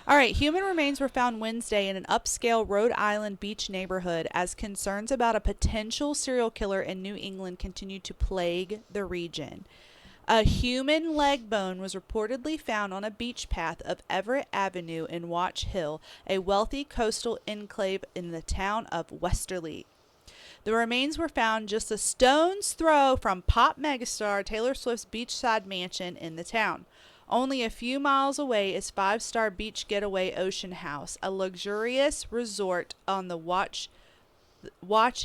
All right, human remains were found Wednesday in an upscale Rhode Island beach neighborhood as concerns about a potential serial killer in New England continue to plague the region. A human leg bone was reportedly found on a beach path of Everett Avenue in Watch Hill, a wealthy coastal enclave in the town of Westerly. The remains were found just a stone's throw from pop megastar Taylor Swift's beachside mansion in the town. Only a few miles away is five-star beach getaway Ocean House, a luxurious resort on the Watch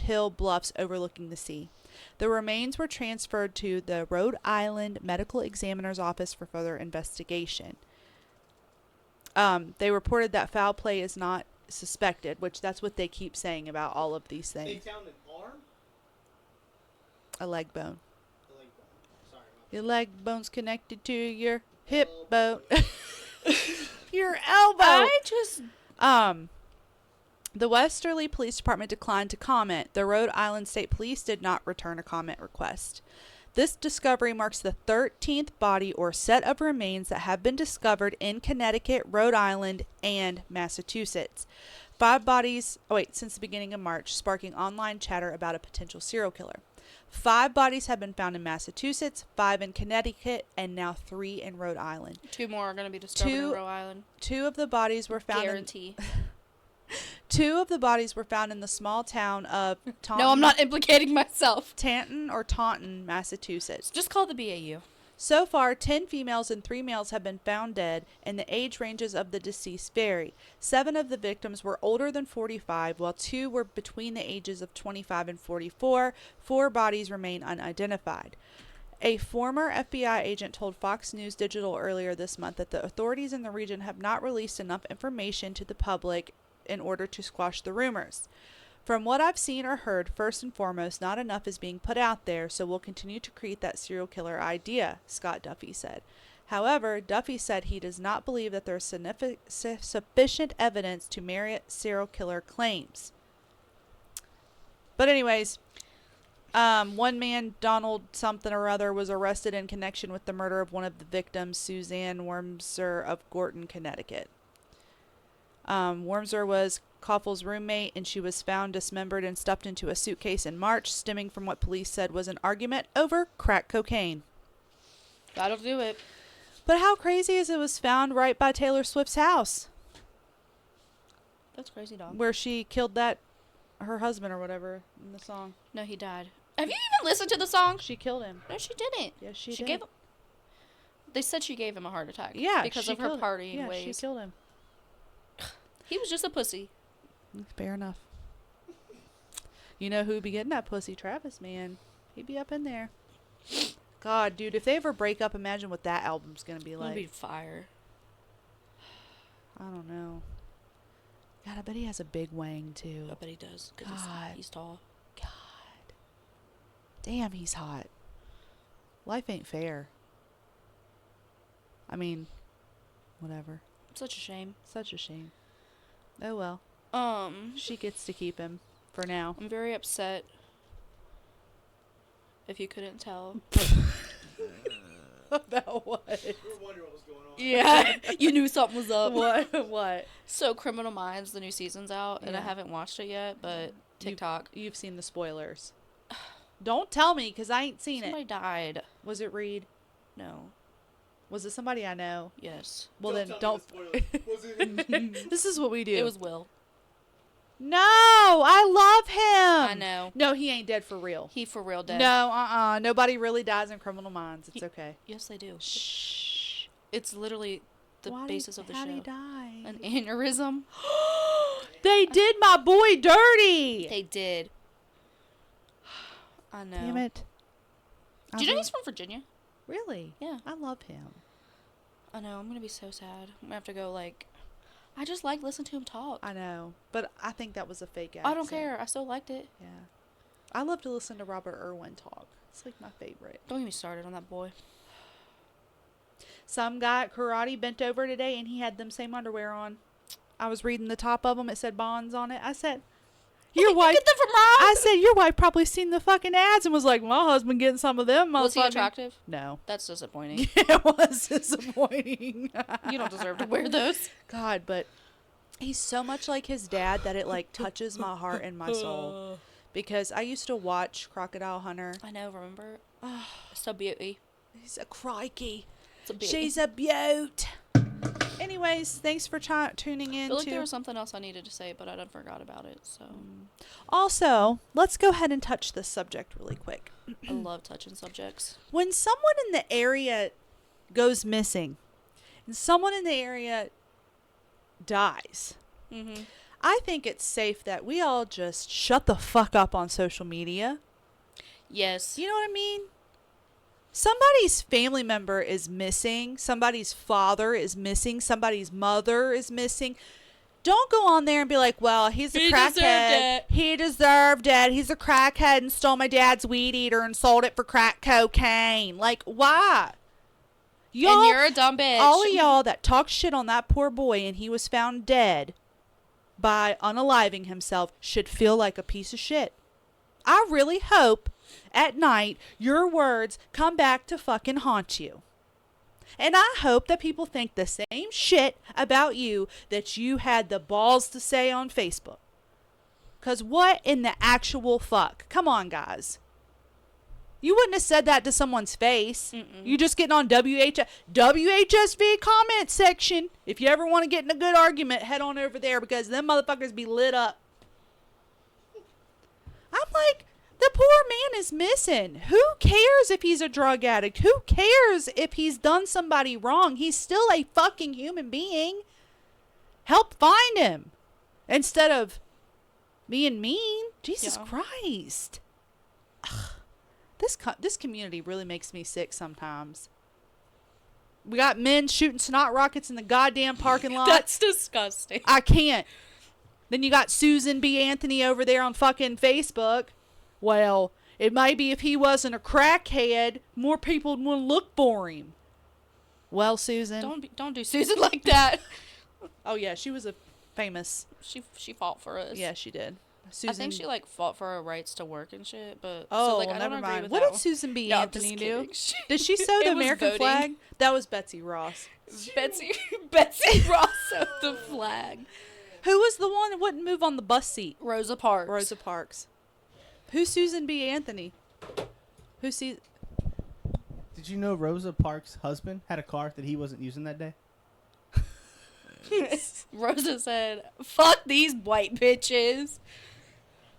Hill bluffs overlooking the sea. The remains were transferred to the Rhode Island Medical Examiner's Office for further investigation. They reported that foul play is not suspected, which that's what they keep saying about all of these They things. found an arm? A leg bone. A leg bone. Sorry about Your leg bone's connected to your hip bone. Elbow. Your elbow. I just... The Westerly Police Department declined to comment. The Rhode Island State Police did not return a comment request. This discovery marks the 13th body or set of remains that have been discovered in Connecticut, Rhode Island, and Massachusetts. 5 bodies, since the beginning of March, sparking online chatter about a potential serial killer. 5 bodies have been found in Massachusetts, 5 in Connecticut, and now 3 in Rhode Island. 2 more are going to be discovered in Rhode Island. 2 of the bodies were found Guarantee. 2 of the bodies were found in the small town of Taunton. No, I'm not implicating myself. Taunton, Massachusetts. Just call the BAU. So far, 10 females and 3 males have been found dead, and the age ranges of the deceased vary. 7 of the victims were older than 45, while 2 were between the ages of 25 and 44. 4 bodies remain unidentified. A former FBI agent told Fox News Digital earlier this month that the authorities in the region have not released enough information to the public in order to squash the rumors. From what I've seen or heard, first and foremost, not enough is being put out there, so we'll continue to create that serial killer idea, Scott Duffy said. However, Duffy said he does not believe that there is sufficient evidence to merit serial killer claims. But anyways, one man, Donald something or other, was arrested in connection with the murder of one of the victims, Suzanne Wormser of Gorton, Connecticut. Wormser was Koffl's roommate, and she was found dismembered and stuffed into a suitcase in March, stemming from what police said was an argument over crack cocaine. That'll do it. But how crazy is it was found right by Taylor Swift's house? That's crazy, dog. Where she killed her husband or whatever in the song. No, he died. Have you even listened to the song? She killed him. No, she didn't. Yes, she did. Gave him. They said she gave him a heart attack. Yeah, because of her partying ways. She killed him. He was just a pussy. Fair enough. You know who'd be getting that pussy? Travis, man. He'd be up in there. God, dude, if they ever break up, imagine what that album's gonna be like. It'd be fire. I don't know. God, I bet he has a big wang too. I bet he does. God. He's tall. God. Damn, he's hot. Life ain't fair. I mean, whatever. Such a shame. Such a shame. Oh well. She gets to keep him for now. I'm very upset. If you couldn't tell. About what? We were wondering what was going on. Yeah, you knew something was up. What? So, Criminal Minds, the new season's out, and I Yeah. haven't watched it yet, but TikTok. You've seen the spoilers. Don't tell me, because I ain't seen Somebody it. died. Was it Reed? No. Was it somebody I know? Yes. Well, then tell don't. me the spoiler. Was it? This is what we do. It was Will. No, I love him. I know. No, he ain't dead for real. He for real dead. No, Nobody really dies in Criminal Minds. It's okay. Yes, they do. Shh. It's literally the basis of the show. How'd he die? An aneurysm. They did my boy dirty. They did. I know. Damn it. Do you know he's from Virginia? Really? Yeah. I love him. I know. I'm going to be so sad. I'm going to have to go, I just like listening to him talk. I know. But I think that was a fake accent. I don't care. I still liked it. Yeah. I love to listen to Robert Irwin talk. It's like my favorite. Don't get me started on that boy. Some guy at karate bent over today and he had them same underwear on. I was reading the top of them. It said Bonds on it. I said, your wife. You get them from Rob? I said, your wife probably seen the fucking ads and was like, my husband getting some of them. Was he motherfucking-" attractive? No. That's disappointing. It was disappointing. You don't deserve to wear those. God, but he's so much like his dad that it like touches my heart and my soul. Because I used to watch Crocodile Hunter. I know, remember? It's a beauty. He's a crikey. It's a beauty. She's a beaut. Anyways, thanks for tuning in. I feel like there was something else I needed to say, but I done forgot about it, so. Also, let's go ahead and touch this subject really quick. I love touching subjects. When someone in the area goes missing and someone in the area dies, Mm-hmm. I think it's safe that we all just shut the fuck up on social media. Yes. You know what I mean? Somebody's family member is missing. Somebody's father is missing. Somebody's mother is missing. Don't go on there and be like, well, he's a He crackhead. deserved it. He deserved it. He's a crackhead and stole my dad's weed eater and sold it for crack cocaine. Like, why? And you're a dumb bitch. All of y'all that talk shit on that poor boy and he was found dead by unaliving himself should feel like a piece of shit. I really hope at night your words come back to fucking haunt you. And I hope that people think the same shit about you that you had the balls to say on Facebook. 'Cause what in the actual fuck? Come on, guys. You wouldn't have said that to someone's face. Mm-mm. You just getting on WHSV comment section. If you ever want to get in a good argument, head on over there because them motherfuckers be lit up. I'm like, The poor man is missing. Who cares if he's a drug addict? Who cares if he's done somebody wrong? He's still a fucking human being. Help find him instead of being mean. Jesus Christ. Ugh. This community really makes me sick sometimes. We got men shooting snot rockets in the goddamn parking lot. That's disgusting. I can't. Then you got Susan B. Anthony over there on fucking Facebook. Well, it might be if he wasn't a crackhead, more people would want to look for him. Well, Susan. Don't do Susan like that. Oh yeah, she was a famous. She fought for us. Yeah, she did. Susan. I think she fought for our rights to work and shit. But Oh, so, like, well, I don't never agree mind. with What that did one. Susan B. No, I'm Anthony just do? kidding. Did she sew the It was American voting. flag? That was Betsy Ross. Betsy Ross sewed the flag. Who was the one that wouldn't move on the bus seat? Rosa Parks. Rosa Parks. Who's Susan B. Anthony? Who sees? Did you know Rosa Parks' husband had a car that he wasn't using that day? Rosa said, "Fuck these white bitches."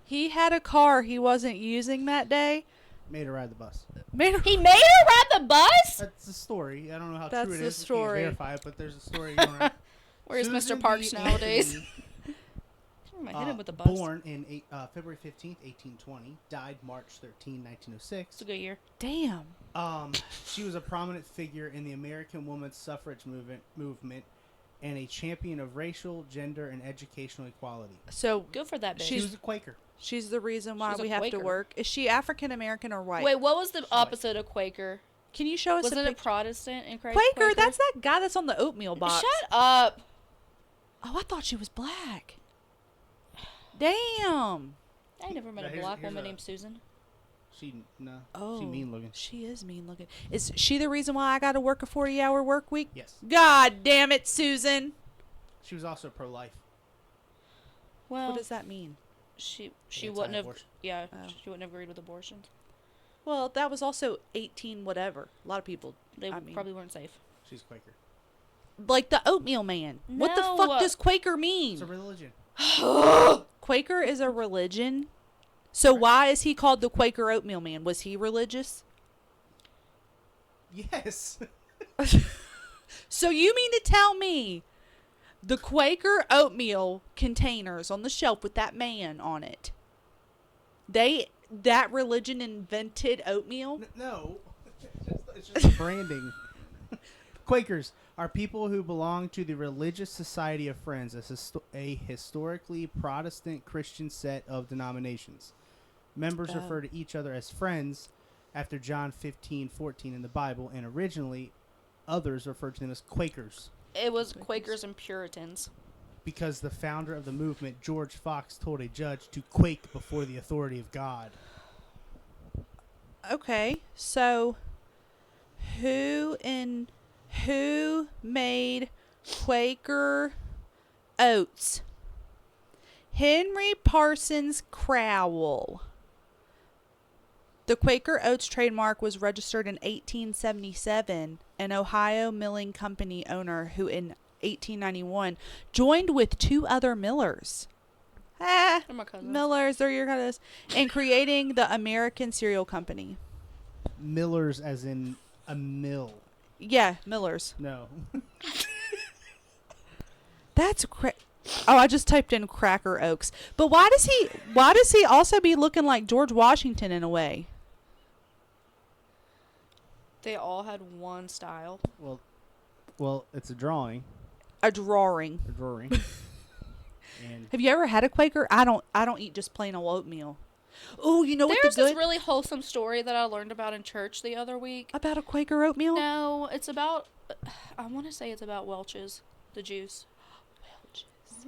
He had a car he wasn't using that day. Made her ride the bus. He made her ride the bus? That's the story. I don't know how That's true it the is. We story. can't verify it, but there's a story going around. Where's Susan Mr. Parks B. nowadays? Anthony, I hit him with the bus. born in February 15th, 1820. Died March 13, 1906. It's a good year. Damn. She was a prominent figure in the American women's suffrage movement and a champion of racial, gender, and educational equality. So Good for that bitch. She was a Quaker. she's the reason why She's a we have to Quaker. work. Is she African American or white? Wait, what was the White. opposite of Quaker? Can you show us Wasn't a it picture? Protestant and Quaker? That's that guy that's on the oatmeal box. Shut up. Oh, I thought she was black. Damn. I never met Now, a here's- black here's woman a- named Susan. She Oh, mean looking. She is mean looking. Is she the reason why I got to work a 40-hour work week? Yes. God damn it, Susan. She was also pro-life. Well, What does that mean? she wouldn't have. Anti-abortion. Yeah, Oh. she wouldn't have agreed with abortions. Well, that was also 18 whatever. A lot of people. They I mean, probably weren't safe. She's Quaker. like the oatmeal man. What the No. fuck does Quaker It's a mean? religion. Quaker is a religion. So why is he called the Quaker oatmeal man? Was he religious? Yes. So you mean to tell me the Quaker oatmeal containers on the shelf with that man on it, that religion invented oatmeal? No. It's just branding. Quakers are people who belong to the Religious Society of Friends, a historically Protestant Christian set of denominations. Members refer to each other as friends after John 15:14 in the Bible, and originally others referred to them as Quakers It was Quakers and Puritans. because the founder of the movement, George Fox, told a judge to quake before the authority of God. Okay, so who made Quaker oats? Henry Parsons Crowell. The Quaker Oats trademark was registered in 1877. An Ohio milling company owner who in 1891 joined with two other millers. They're my cousins. Millers, they're your cousins. In creating the American Cereal Company. Millers as in a mill. Yeah, Millers. No. That's Oh, I just typed in Cracker Oaks. But why does he also be looking like George Washington in a way? They all had one style. Well, it's a drawing. A drawing. A drawing. And Have you ever had a Quaker? I don't eat just plain old oatmeal. Oh, you know what There's the this good really wholesome story that I learned about in church the other week. about a Quaker oatmeal? No, it's about. I want to say it's about Welch's, the juice.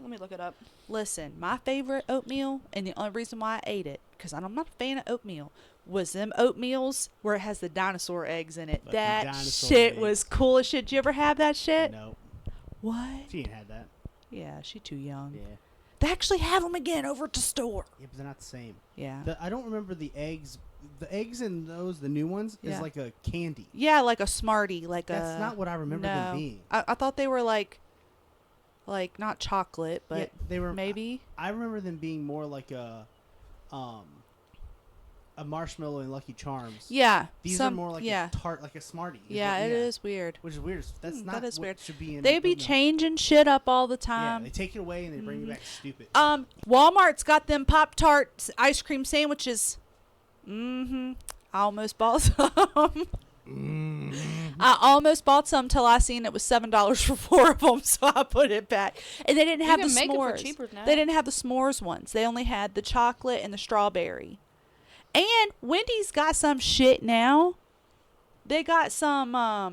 Let me look it up. Listen, my favorite oatmeal, and the only reason why I ate it, because I'm not a fan of oatmeal, was them oatmeals where it has the dinosaur eggs in it. Fucking That dinosaur shit eggs. was cool as shit. Did you ever have that shit? no, What? she ain't had that. Yeah, she too young. Yeah. They actually have them again over at the store. Yeah, but they're not the same. Yeah. I don't remember the eggs. The eggs in those, the new ones, Yeah. is like a candy. Yeah, like a Smartie, like That's not what I remember no. them being. I thought they were like not chocolate, but Yeah, they were. maybe. I remember them being more like a, a marshmallow in Lucky Charms. Yeah. These are more like a tart, like a Smartie. Yeah, it is weird. Which is weird. That's not that is what weird. should be in. They be changing shit up all the Yeah, time. they take it away and they bring it back stupid. Walmart's got them Pop-Tart ice cream sandwiches. I almost bought some. I almost bought some till I seen it was $7 for 4 of them, so I put it back. And they didn't have the make s'mores. It for cheaper now. They didn't have the s'mores ones. They only had the chocolate and the strawberry. And Wendy's got some shit now. They got some.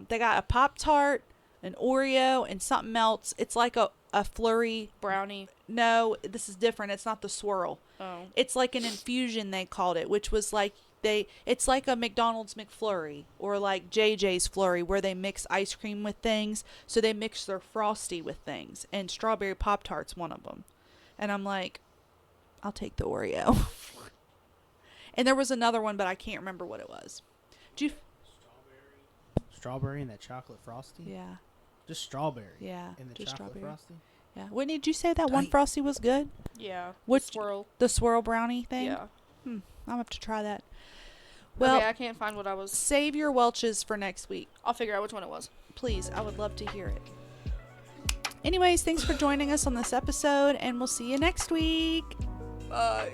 They got a Pop-Tart, an Oreo, and something else. It's like a flurry brownie. No, this is different. It's not the swirl. Oh. It's like an infusion, they called it, which was like it's like a McDonald's McFlurry or like JJ's Flurry where they mix ice cream with things. So they mix their Frosty with things, and strawberry Pop-Tart's one of them. And I'm like, I'll take the Oreo. And there was another one, but I can't remember what it was. Strawberry and that chocolate Frosty? Yeah. Just strawberry. Yeah. And the just chocolate strawberry. Frosty? Yeah. Whitney, did you say that one Frosty was good? Yeah. Which swirl? The swirl brownie thing? Yeah. I'll have to try that. Well, okay, I can't find what I was. Save your Welch's for next week. I'll figure out which one it was. Please, I would love to hear it. Anyways, thanks for joining us on this episode, and we'll see you next week. Bye.